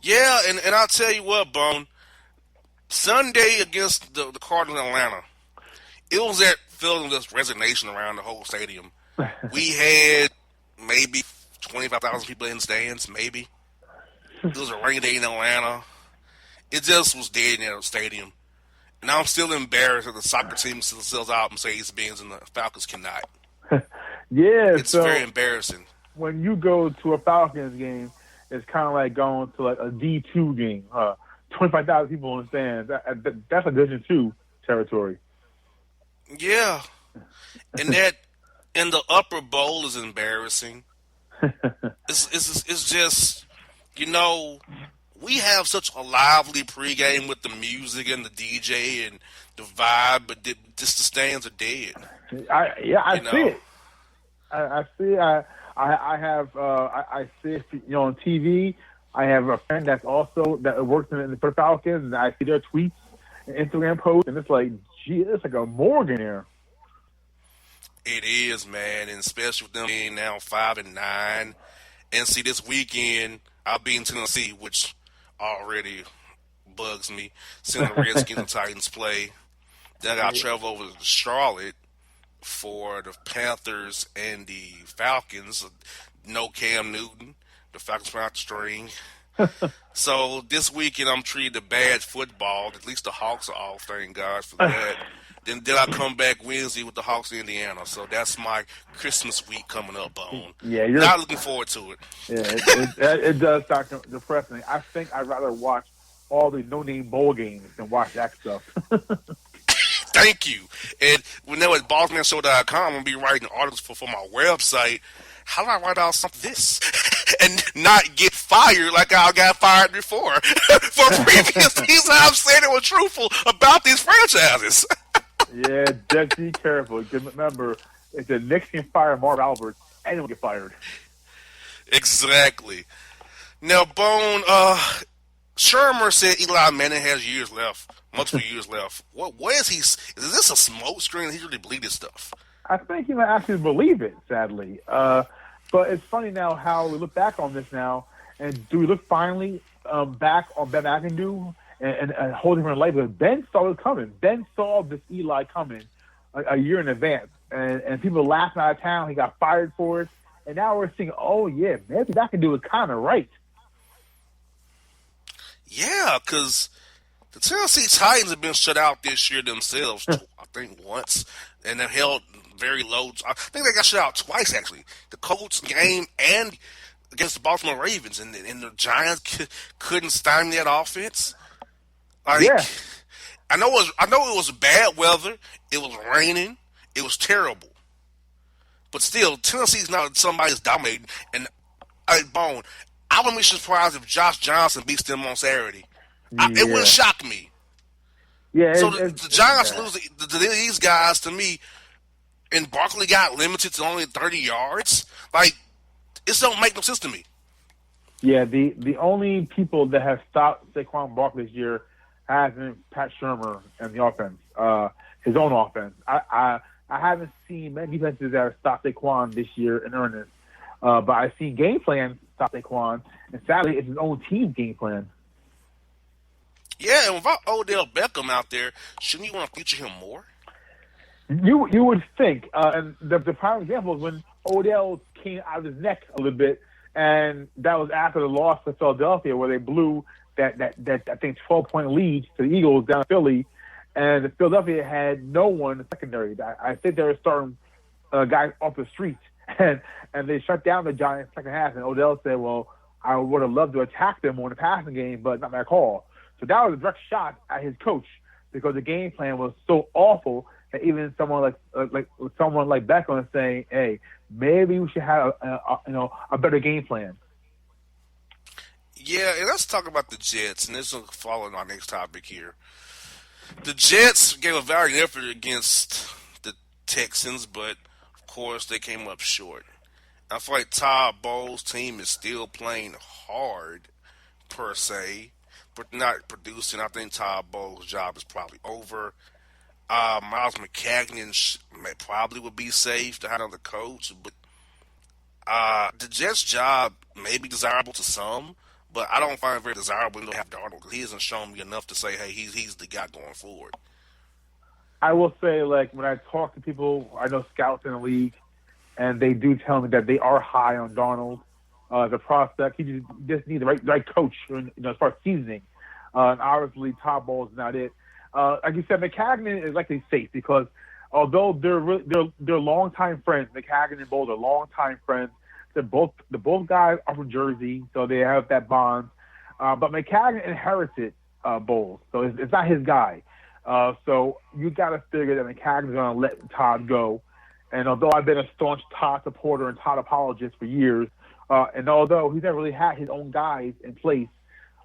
Yeah, and I'll tell you what, Bone. Sunday against the Cardinals in Atlanta, it was that feeling of just resignation around the whole stadium. We had maybe 25,000 people in the stands, maybe. It was a rainy day in Atlanta. It just was dead in that stadium. And I'm still embarrassed that the soccer team still sells out Mercedes-Benz and the Falcons cannot. Yeah, it's very embarrassing. When you go to a Falcons game, it's kind of like going to like a D2 game. 25,000 people in the stands. That's a Division II territory. Yeah. And the upper bowl is embarrassing. It's just, we have such a lively pregame with the music and the DJ and the vibe, but just the stands are dead. I see it. I see. I see it. On TV. I have a friend that works for the Falcons, and I see their tweets and Instagram posts, and it's like, gee, it's like a morgue in here. It is, man, and especially with them being now 5-9. And see, this weekend I'll be in Tennessee, which already bugs me. Seeing the Redskins and Titans play. Then I got to travel over to Charlotte for the Panthers and the Falcons. No Cam Newton. The Falcons went out the string. So this weekend I'm treated to bad football. At least the Hawks are off, thank God for that. Then I come back Wednesday with the Hawks in Indiana. So that's my Christmas week coming up, Bone. Yeah, you're not looking forward to it. Yeah, it does sound depressing. I think I'd rather watch all the no-name bowl games than watch that stuff. Thank you. And when they were at BossmanShow.com, I'm going to be writing articles for my website. How do I write out something this and not get fired like I got fired before for previous seasons? I'm saying it was truthful about these franchises. Yeah, just be careful. Remember, if the Knicks can fire Marv Albert, anyone can get fired. Exactly. Now, Bone, Shermer said Eli Manning has years left, multiple years left. What is he? Is this a smoke screen? He really believe this stuff. I think he might actually believe it, sadly. But it's funny now how we look back on this now, and do we look finally back on Ben McAdoo and a whole different life. Because Ben saw it coming. Ben saw this Eli coming a year in advance, and people laughing out of town. He got fired for it, and now we're thinking, oh yeah, maybe that can do it kind of right. Yeah, because the Tennessee Titans have been shut out this year themselves, I think once, and they've held very low. I think they got shut out twice, actually. The Colts game and against the Baltimore Ravens, and the Giants couldn't stymie that offense. Like, Yeah. I know it was bad weather. It was raining. It was terrible. But still, Tennessee's not somebody's dominating. And Bone, I wouldn't be surprised if Josh Johnson beats them on Saturday. It wouldn't shock me. Yeah. So the Giants lose to these guys, to me, and Barkley got limited to only 30 yards. Like, it don't make no sense to me. Yeah, the only people that have stopped Saquon Barkley this year has been Pat Shurmur and the offense, his own offense. I haven't seen many defenses that have stopped Saquon this year in earnest, but I've seen game plans stop Saquon, and sadly, it's his own team's game plan. Yeah, and without Odell Beckham out there, shouldn't you want to feature him more? You would think, and the prime example is when Odell came out of his neck a little bit, and that was after the loss to Philadelphia, where they blew that I think 12-point lead to the Eagles down in Philly, and Philadelphia had no one in the secondary. I think they were starting guys off the street, and they shut down the Giants second half. And Odell said, "Well, I would have loved to attack them on the passing game, but not my call." So that was a direct shot at his coach because the game plan was so awful that even someone like Beckham is saying, "Hey, maybe we should have a better game plan." Yeah, and let's talk about the Jets, and this will follow our next topic here. The Jets gave a valiant effort against the Texans, but of course they came up short. I feel like Todd Bowles' team is still playing hard, per se, but not producing. I think Todd Bowles' job is probably over. Miles McCagnon probably would be safe to have another coach, but the Jets' job may be desirable to some, but I don't find it very desirable to have Darnold because he hasn't shown me enough to say, hey, he's the guy going forward. I will say, like, when I talk to people, I know scouts in the league, and they do tell me that they are high on Darnold as a prospect. He just needs the right coach, as far as seasoning. And obviously, Todd Bowles is not it. Like you said, McCagnon is likely safe because although they're longtime friends, McCagnon and Bowles are longtime friends. The both guys are from Jersey, so they have that bond. But McCagnon inherited Bowles, so it's not his guy. So you got to figure that McCagnon's going to let Todd go. And although I've been a staunch Todd supporter and Todd apologist for years, and although he's never really had his own guys in place,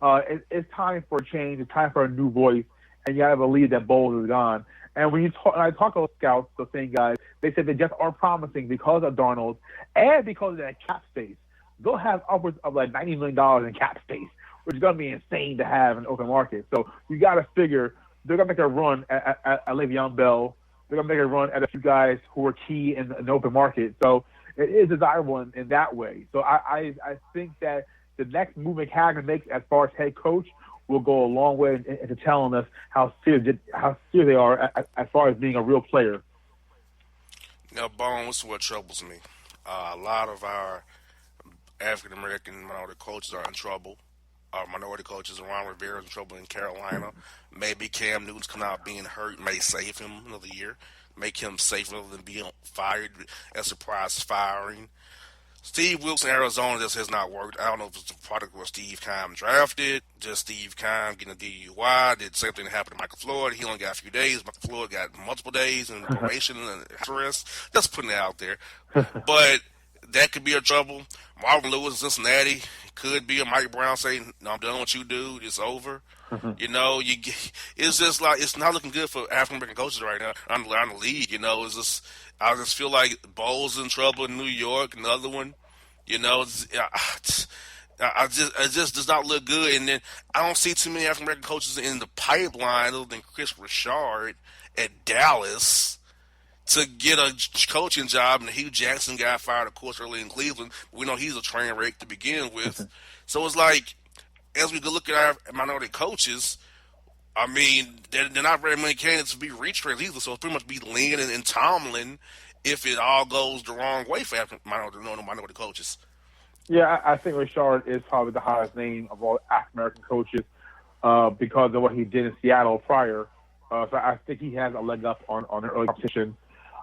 it's time for a change. It's time for a new voice, and you got to believe that Bowles is gone. And when I talk to scouts, the same guys, they said they just are promising because of Darnold and because of that cap space. They'll have upwards of like $90 million in cap space, which is going to be insane to have in the open market. So you got to figure they're going to make a run at Le'Veon Bell. They're going to make a run at a few guys who are key in the open market. So it is desirable in that way. So I think that the next move McCagnon makes as far as head coach will go a long way into telling us how serious they are as far as being a real player. Now, Bones, what troubles me. A lot of our African-American minority coaches are in trouble. Our minority coaches, Ron Rivera's in trouble in Carolina. Maybe Cam Newton's come out being hurt may save him another year, make him safe rather than being fired, a surprise firing. Steve Wilkes in Arizona just has not worked. I don't know if it's a product where Steve Keim drafted, just Steve Keim getting a DUI. Did the same thing that happened to Michael Floyd. He only got a few days. Michael Floyd got multiple days in probation and arrest. Just putting it out there. But that could be a trouble. Marvin Lewis in Cincinnati could be a Mike Brown saying, "No, I'm done with you, dude. It's over." It's just like it's not looking good for African American coaches right now on the league. I just feel like Bowles in trouble in New York. Another one, it just does not look good. And then I don't see too many African American coaches in the pipeline other than Chris Richard at Dallas to get a coaching job. And Hugh Jackson got fired, of course, early in Cleveland. We know he's a train wreck to begin with. So it's like, as we go look at our minority coaches, I mean, there are not very many candidates to be retreads either, so it's pretty much be Lynn and Tomlin if it all goes the wrong way for minority coaches. Yeah, I think Richard is probably the highest name of all African American coaches because of what he did in Seattle prior. So I think he has a leg up on the early competition.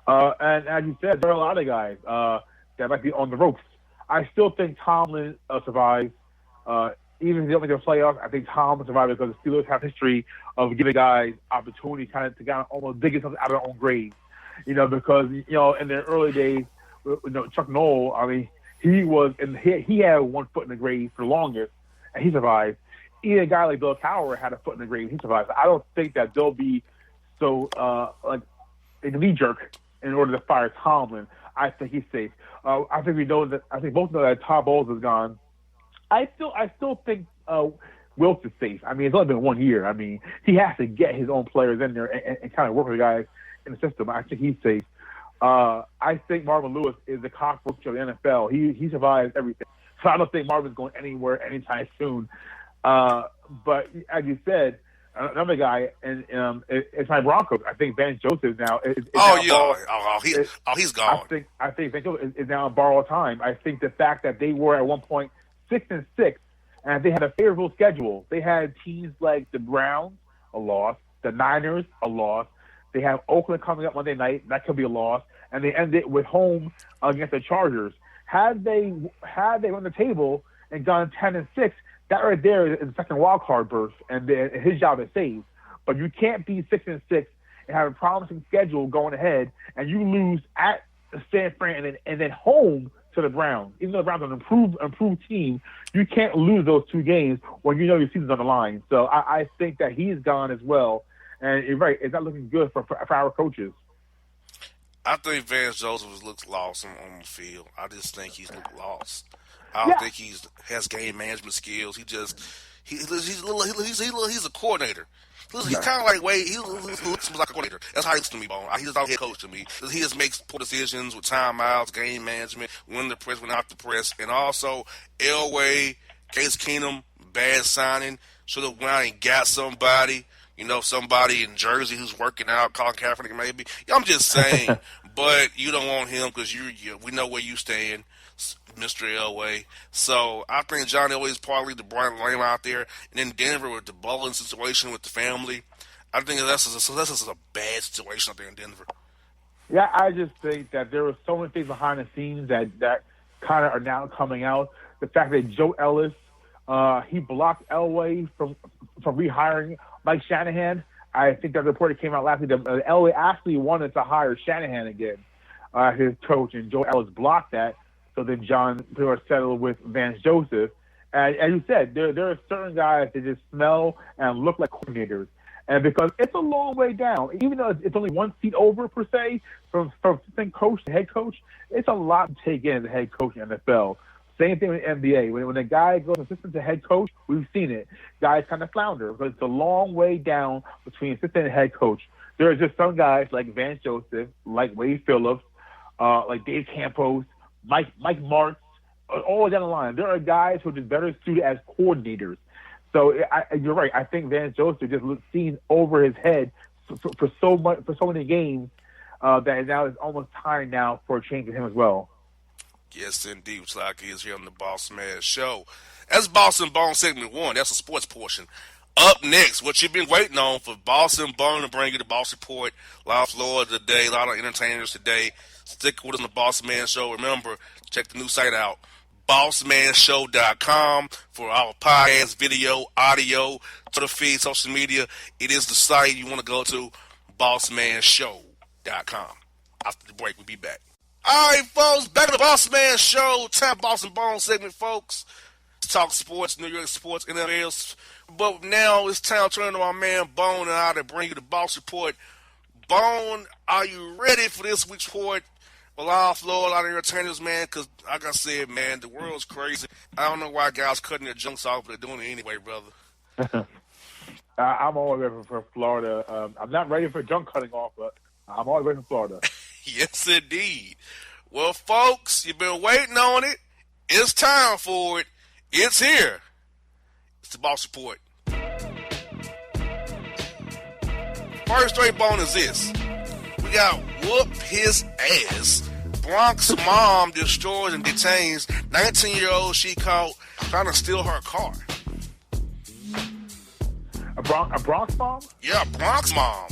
And as you said, there are a lot of guys that might be on the ropes. I still think Tomlin survives. Even if they don't make the playoffs, I think Tomlin survives because the Steelers have a history of giving guys opportunity to almost dig themselves out of their own grave. Because, in their early days, Chuck Noll, I mean, he had one foot in the grave for the longest, and he survived. Even a guy like Bill Cowher had a foot in the grave, and he survived. I don't think that they'll be so a knee jerk in order to fire Tomlin. I think he's safe. I think both know that Todd Bowles is gone. I still think Wilkes is safe. I mean, it's only been 1 year. I mean, he has to get his own players in there and kind of work with the guys in the system. I think he's safe. I think Marvin Lewis is the cockroach of the NFL. He survives everything. So I don't think Marvin's going anywhere anytime soon. But as you said, another guy, and it's my Broncos. I think Vance Joseph now is he's gone. I think Vance Joseph is now on borrowed time. I think the fact that they were at one point 6-6, and they had a favorable schedule. They had teams like the Browns, a loss, the Niners, a loss. They have Oakland coming up Monday night. That could be a loss. And they end it with home against the Chargers. Had they run the table and gone 10-6, that right there is the second wild card berth, and his job is saved. But you can't be 6-6 and have a promising schedule going ahead, and you lose at San Fran and then home to the Browns. Even though the Browns are an improved team, you can't lose those two games when you know your season's on the line. So I think that he's gone as well. And you're right, it's not looking good for our coaches. I think Vance Joseph looks lost on the field. I just think he's looked lost. I don't think he has game management skills. He's a coordinator. He's kind of like Wade. He looks like a coordinator. That's how he looks to me, Bone. He's not a head coach to me. He just makes poor decisions with timeouts, game management, when to press, when not to press, and also Elway, Case Keenum, bad signing. Should have went out and got somebody. Somebody in Jersey who's working out, Colin Kaepernick maybe. I'm just saying, but you don't want him because we know where you stand, Mr. Elway. So I think John Elway is probably the bright line out there. And then Denver with the bowling situation with the family. I think that's a bad situation out there in Denver. Yeah, I just think that there were so many things behind the scenes that kind of are now coming out. The fact that Joe Ellis, he blocked Elway from rehiring Mike Shanahan. I think that report that came out last week that Elway actually wanted to hire Shanahan again, his coach, and Joe Ellis blocked that. So then John pretty much settled with Vance Joseph. And as you said, there are certain guys that just smell and look like coordinators. And because it's a long way down, even though it's only one seat over per se, from assistant coach to head coach, it's a lot to take in as a head coach in the NFL. Same thing with the NBA. When a guy goes assistant to head coach, we've seen it. Guys kind of flounder because it's a long way down between assistant and head coach. There are just some guys like Vance Joseph, like Wade Phillips, like Dave Campos, Mike Martz, all down the line. There are guys who are just better suited as coordinators. So you're right. I think Vance Joseph just seen over his head for so many games that now it's almost time now for a change with him as well. Yes, indeed. Which like is here on the Bossman Show. That's Boss and Bone segment 1. That's the sports portion. Up next, what you've been waiting on for Boss and Bone to bring you the Boss Report. A lot of Florida today, a lot of entertainers today. Stick with us on the Boss Man Show. Remember, check the new site out, bossmanshow.com, for our podcast, video, audio, Twitter feed, social media. It is the site you want to go to, bossmanshow.com. After the break, we'll be back. All right, folks, back to the Boss Man Show. Time Boss and Bone segment, folks. Let's talk sports, New York sports, NFL. But now it's time to turn to my man Bone and I to bring you the Boss Report. Bone, are you ready for this week's report? Well, I'll floor a lot of entertainers, man, because, like I said, man, the world's crazy. I don't know why guys cutting their junks off, but they're doing it anyway, brother. I'm all ready for Florida. I'm not ready for junk cutting off, but I'm all ready for Florida. Yes, indeed. Well, folks, you've been waiting on it. It's time for it. It's here. It's the Boss Report. first story bone is this. We got whoop his ass. Bronx mom destroys and detains 19-year-old she caught trying to steal her car. A Bronx mom? Yeah, Bronx mom.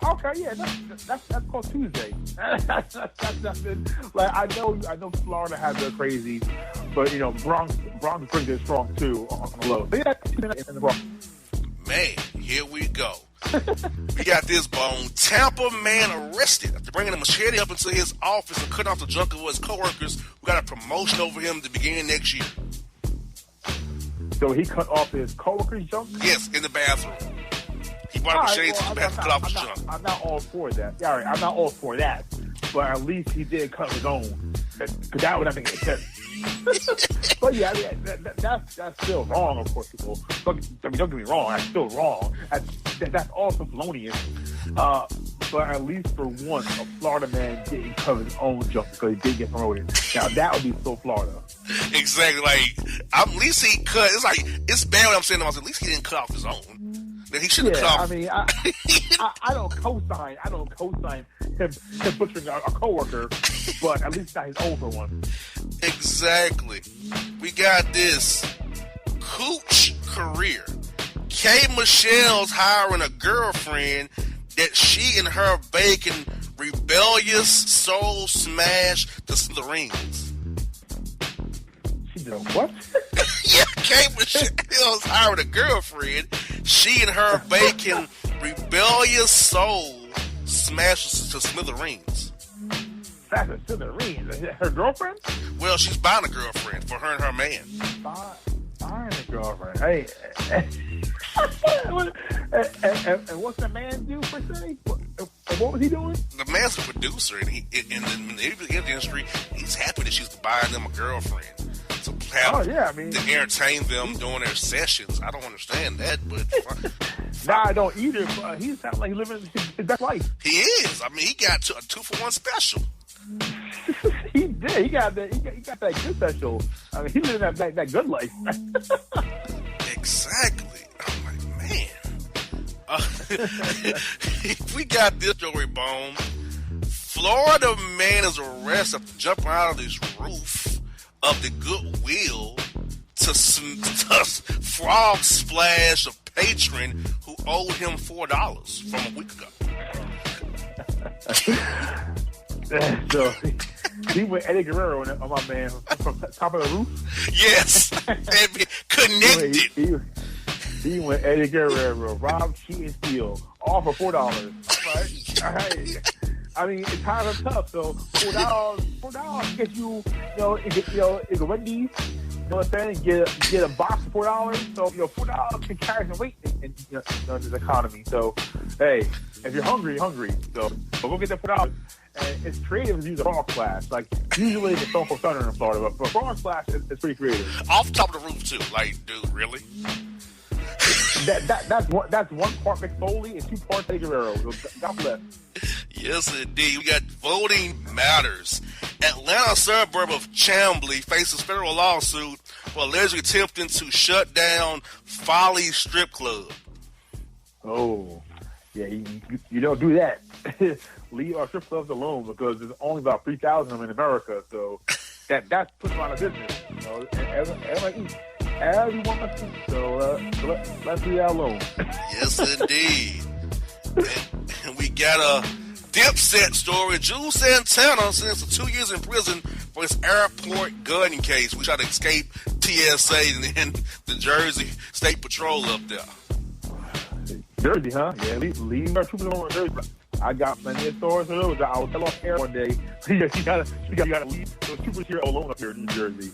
Oh, okay, yeah, that's called Tuesday. that's like I know Florida has their crazy, but you know Bronx brings it strong too on the low. So yeah, in the Bronx. Man, here we go. We got this bone. Tampa man arrested after bringing a machete up into his office and cutting off the junk of his coworkers who got a promotion over him to begin next year. So he cut off his coworker's junk? Yes, in the bathroom. He brought a machete to the bathroom and cut off his junk. I'm not all for that. Yeah, all right, I'm not all for that. But at least he did cut his own. Because that would have been sense. But yeah, I mean, that's still wrong, of course, people. I mean, don't get me wrong, that's still wrong. That's also felonious. But at least for once, a Florida man didn't cover his own junk because he did get promoted. Now, that would be so Florida. Exactly. Like, at least he cut. It's like, it's bad what I'm saying. At least he didn't cut off his own. Then he should have cut off. I mean, I don't co-sign him butchering a coworker, but at least not his own for one. Exactly. We got this. Cooch career. K. Michelle's hiring a girlfriend that she and her bacon rebellious soul smash to smithereens. She did what? Yeah, K. Michelle's hiring a girlfriend. She and her bacon rebellious soul smashes to smithereens. That's a smithereens. Her girlfriend? Well, she's buying a girlfriend for her and her man. Buying a girlfriend. Hey. And what's the man do per se? What was he doing? The man's a producer, and in the industry, he's happy that she's buying them a girlfriend. To have, to entertain them during their sessions. I don't understand that, but nah, I don't either. But he sounds like he's living his best life. He is. I mean, he got a 2-for-1 special. He did. He got that good special. I mean, he living that good life. Exactly. I'm like, man. We got this story, Bone. Florida man is arrested after jumping out of his roof of the Goodwill to frog splash a patron who owed him $4 from a week ago. So he went Eddie Guerrero on my man from the top of the roof. Yes, connected. He went Eddie Guerrero, rob, cheat, and steal, all for $4. Right? I mean, it's kind of tough. So $4 gets you, it's a Wendy's. You know what I'm saying? Get a box for $4. So $4 can carry some weight in this economy. So hey, if you're hungry, you're hungry. So go get that $4. And it's creative to use a frog splash. Like usually it's so for thunder in Florida, but frog splash is pretty creative. Off the top of the roof too. Like, dude, really? That's one part Mick Foley and 2 parts Eddie Guerrero. God bless. Yes, indeed. We got voting matters. Atlanta suburb of Chamblee faces federal lawsuit for allegedly attempting to shut down Folly Strip Club. Oh, yeah, you don't do that. Leave our strip clubs alone because there's only about 3,000 of them in America. So that's putting them out of business. Everyone must eat. So let's leave that alone. Yes, indeed. And we got a Dipset story. Jules Santana sentenced to 2 years in prison for his airport gun case. We tried to escape TSA and then the Jersey State Patrol up there. Jersey, huh? Yeah, leave our troopers alone in Jersey. I got plenty of stories of those. I was fell off air one day. You gotta leave those troopers here alone up here in New Jersey.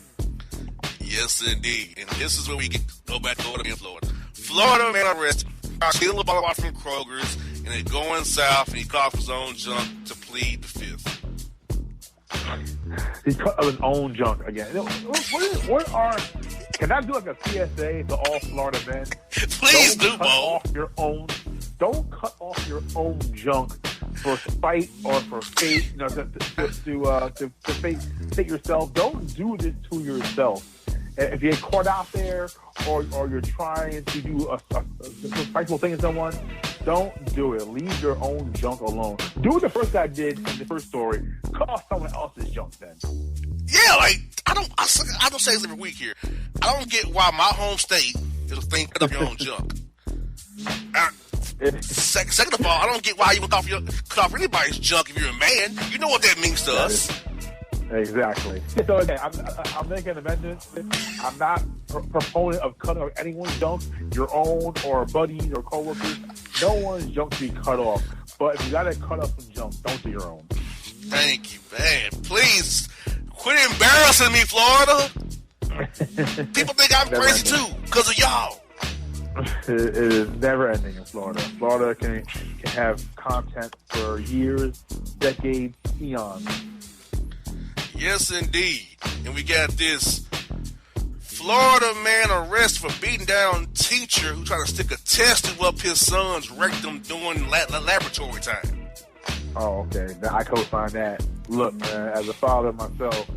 Yes, indeed. And this is where we can go back over to Florida. Florida man arrested. Stealing a bottle from Kroger's and then going south, and he caught his own junk to plead the fifth. He cut his own junk again. Can I do like a PSA to all Florida men? Please do, Bo. Don't cut off your own junk for spite or for fate, to fate yourself. Don't do this to yourself. If you get caught out there or you're trying to do a spiteful thing to someone, Don't do it. Leave your own junk alone. Do what the first guy did in the first story. Cut off someone else's junk then. Yeah, like, I don't say this every week here. I don't get why my home state is a thing cut off your own junk. Second of all, I don't get why you would cut off anybody's junk if you're a man. You know what that means to us. Exactly. So again, I'm making an amendment. I'm not a proponent of cutting off anyone's junk, your own or buddies or coworkers. No one's junk to be cut off. But if you gotta cut off some junk, don't do your own. Thank you, man. Please quit embarrassing me, Florida. People think I'm crazy too because of y'all. It is never ending in Florida. Florida can have content for years, decades, eons. Yes, indeed. And we got this Florida man arrested for beating down teacher who tried to stick a test up his son's rectum during laboratory time. Oh, okay. Now, I co-sign that. Look, man, as a father myself,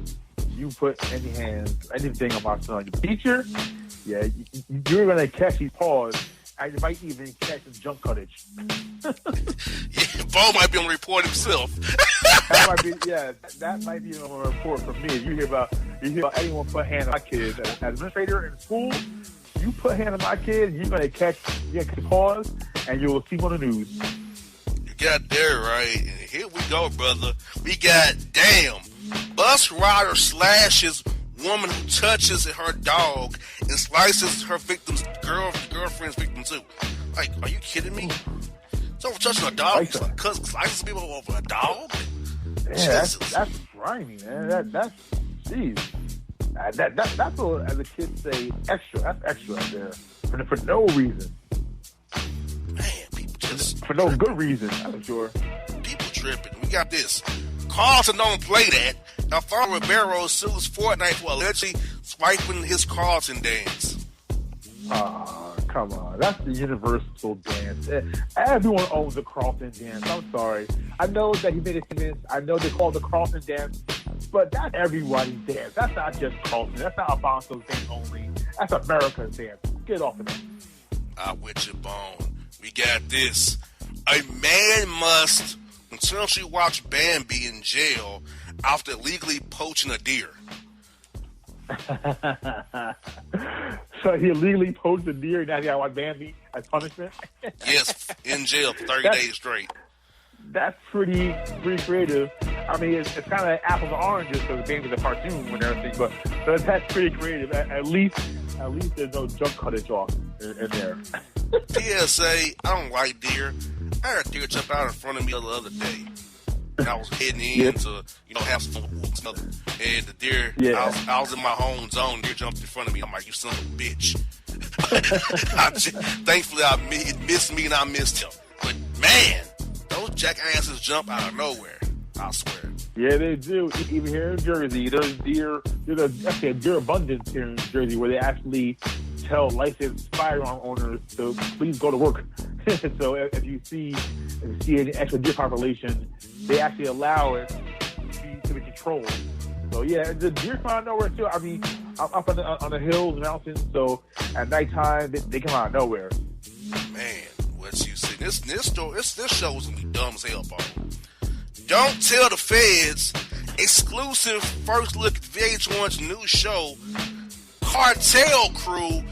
you put anything on my son, your teacher, yeah, you're going to catch these paws. And you might even catch some junk cuttage. Yeah, Bo might be on the report himself. That might be on a report for me. If you hear about anyone put hand on my kids as an administrator in school, you put hand on my kids, you're gonna catch paws, and you will see on the news. You got there right, and here we go, brother. We got bus rider slashes woman who touches her dog and slices her victim's girlfriend's victim too. Like, are you kidding me? Someone touching a dog, slices people over a dog? Yeah, that's grimy, man. That's jeez. That's what, as the kids say, extra. That's extra out there for no reason. Man, people just for no good reason, I'm sure. People tripping. We got this. Carlton don't play that. Alfonso Ribeiro sues Fortnite for allegedly swiping his Carlton dance. Come on. That's the universal dance. Everyone owns the Carlton dance. I'm sorry. I know that he made it famous. I know they call it the Carlton dance, but that's everybody's dance. That's not just Carlton. That's not Alfonso's dance only. That's America's dance. Get off of that. I with your bone. We got this. A man must potentially watch Bambi in jail after illegally poaching a deer. So he illegally poached a deer and now he got to watch Bambi as punishment? Yes, in jail for 30 days straight. That's pretty creative. I mean, it's kind of apples and oranges because Bambi's a cartoon and everything, but that's pretty creative. At least there's no junk cuttage off in there. PSA, I don't like deer. I heard a deer jump out in front of me the other day. And I was heading in to, have some fun. And the deer, I was in my home zone. Deer jumped in front of me. I'm like, you son of a bitch. Thankfully, it missed me and I missed him. But man, those jackasses jump out of nowhere. I swear. Yeah, they do. Even here in Jersey, there's actually a deer abundance here in Jersey where they actually tell licensed firearm owners to please go to work. So if you see an extra deer population, they actually allow it to be controlled. So yeah, the deer come out of nowhere too. I mean, up on the hills and mountains. So at nighttime, they come out of nowhere. Man, what you see? This show is gonna be dumb as hell, Paul. Don't Tell the Feds, exclusive first look at VH1's new show, Cartel Crew,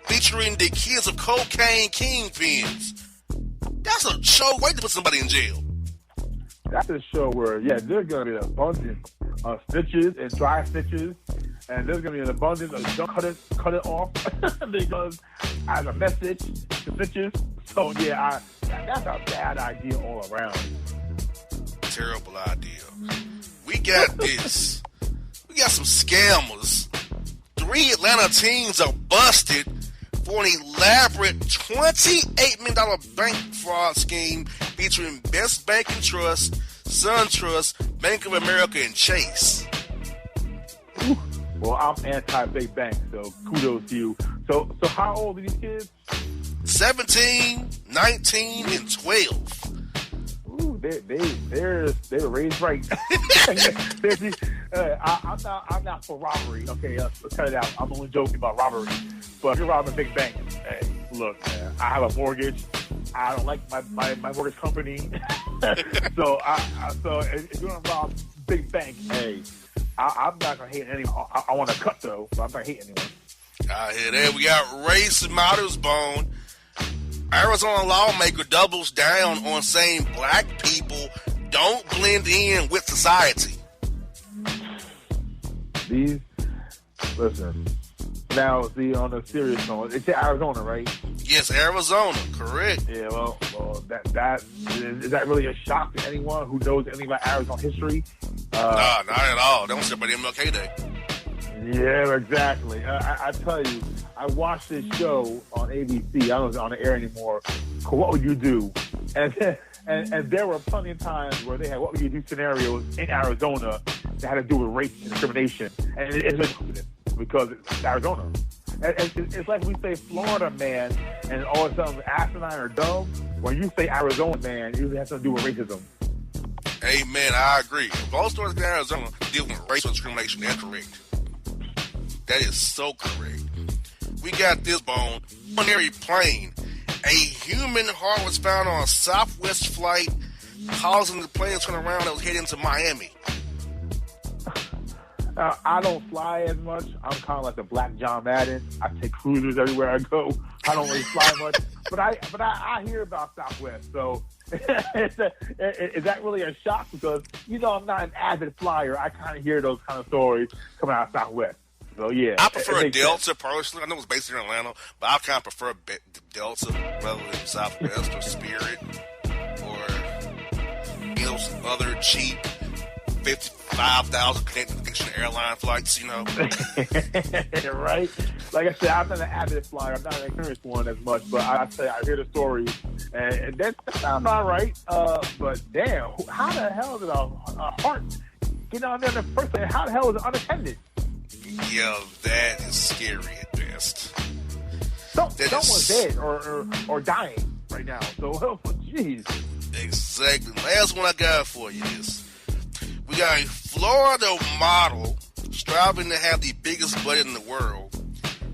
featuring the kids of cocaine kingpins. That's a show waiting to put somebody in jail. That's a show where, there's going to be an abundance of snitches and dry snitches, and there's going to be an abundance of don't cut it off because as a message to snitches. So, that's a bad idea all around. Terrible idea. We got this. We got some scammers. 3 Atlanta teens are busted for an elaborate $28 million bank fraud scheme featuring Best Bank and Trust, SunTrust, Bank of America, and Chase. Ooh. Well, I'm anti-big bank, so kudos to you. So how old are these kids? 17, 19, and 12. Ooh, they're raised right. I'm not for robbery. Okay, let's cut it out. I'm only joking about robbery. But if you're robbing a big bank, hey, look, man, I have a mortgage. I don't like my mortgage company. so if you want to rob big bank, hey, I'm not gonna hate anyone. I want to cut though, but I'm not hating anyone. I hear that. We got Race Matters Bone. Arizona lawmaker doubles down on saying black people don't blend in with society. Listen. Now, see, on a serious note, it's Arizona, right? Yes, Arizona, correct. Yeah, well, that is that really a shock to anyone who knows anything about Arizona history? Nah, not at all. They don't celebrate MLK Day. Yeah, exactly. I tell you, I watched this show on ABC. I don't know if it's on the air anymore. Called What Would You Do? And there were plenty of times where they had what would you do scenarios in Arizona that had to do with race and discrimination. And it's because it's Arizona. And it's like we say Florida man, and all of a sudden asinine or dumb. When you say Arizona man, it usually has to do with racism. Amen, I agree. Both stories in Arizona deal with racial discrimination. That's correct. That is so correct. We got this bone. Ordinary plane. A human heart was found on a Southwest flight, causing the plane to turn around that was heading to Miami. I don't fly as much. I'm kind of like the Black John Madden. I take cruisers everywhere I go. I don't really fly much, but I hear about Southwest. So is that really a shock? Because I'm not an avid flyer. I kind of hear those kind of stories coming out of Southwest. So yeah, I prefer Delta personally. I know it's based in Atlanta, but I kind of prefer Delta rather than Southwest or Spirit or some other cheap 55,000 connection airline flights. Right? Like I said, I'm not an avid flyer. I'm not an experienced one as much, but I hear the stories, and that sounds all right. But damn, how the hell did a heart get on there in the first place? How the hell is it unattended? Yeah, that is scary at best. Someone's dead or dying right now. So, jeez. Exactly. Last one I got for you is we got a Florida model striving to have the biggest butt in the world.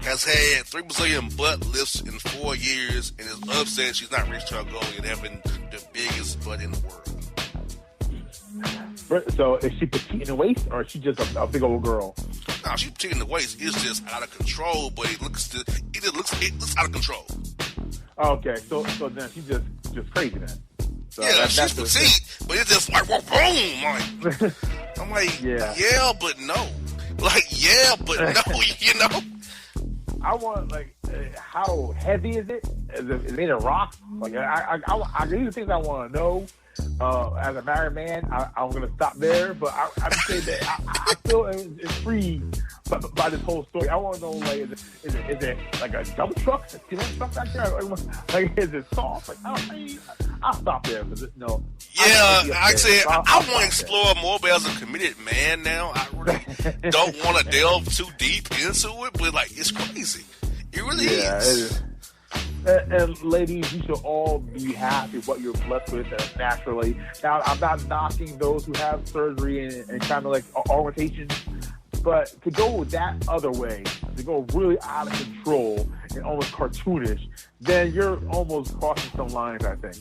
Has had 3 Brazilian butt lifts in 4 years and is upset she's not reached her goal yet having the biggest butt in the world. So is she petite in the waist, or is she just a big old girl? No, she's petite in the waist. It's just out of control, but it looks out of control. Okay, so then she's just crazy then. So yeah, she's petite, but it's just like, whoa, boom! Like, I'm like, yeah, but no. Like, yeah, but no, I want, like, how heavy is it? Is it made of rock? Like, I these are things I want to know. As a married man, I'm going to stop there, but I say that I feel intrigued by this whole story. I want to know, like, is it like a dump truck? A cement truck back there? Like, is it soft? Like, I'll stop there because no. Yeah, like I said, I want to explore more, but as a committed man now, I really don't want to delve too deep into it, but, like, it's crazy. It really is. And ladies, you should all be happy with what you're blessed with naturally. Now, I'm not knocking those who have surgery and kind of like augmentation, but to go that other way, to go really out of control and almost cartoonish, then you're almost crossing some lines, I think.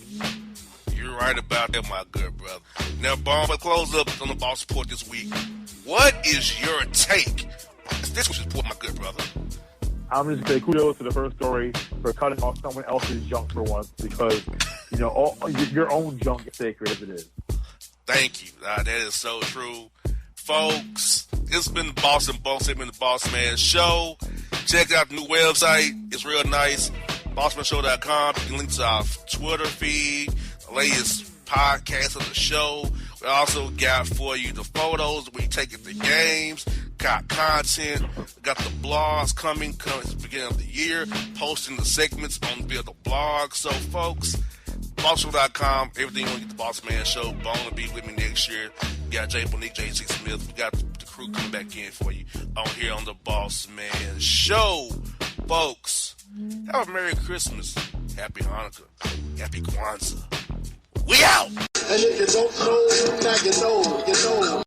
You're right about that, my good brother. Now, Bob, I close up on the Boss Report this week. What is your take? This was report, my good brother. I'm just going to say kudos to the first story for cutting off someone else's junk for once, because, your own junk is sacred as it is. Thank you. That is so true. Folks, it's been the Boss and Boss, it's been the Boss Man Show. Check out the new website. It's real nice. BossmanShow.com. You can link to our Twitter feed, the latest podcast of the show. We also got for you the photos we take at the games, got content, got the blogs coming at the beginning of the year, posting the segments on the blog. So, folks, BossShow.com, everything on Get the Boss Man Show. Bone will be with me next year. We got Jay Bonique, J.C. Smith. We got the crew coming back in for you on here on the Boss Man Show. Folks, have a Merry Christmas, Happy Hanukkah, Happy Kwanzaa. We out! And if you don't know, now you know.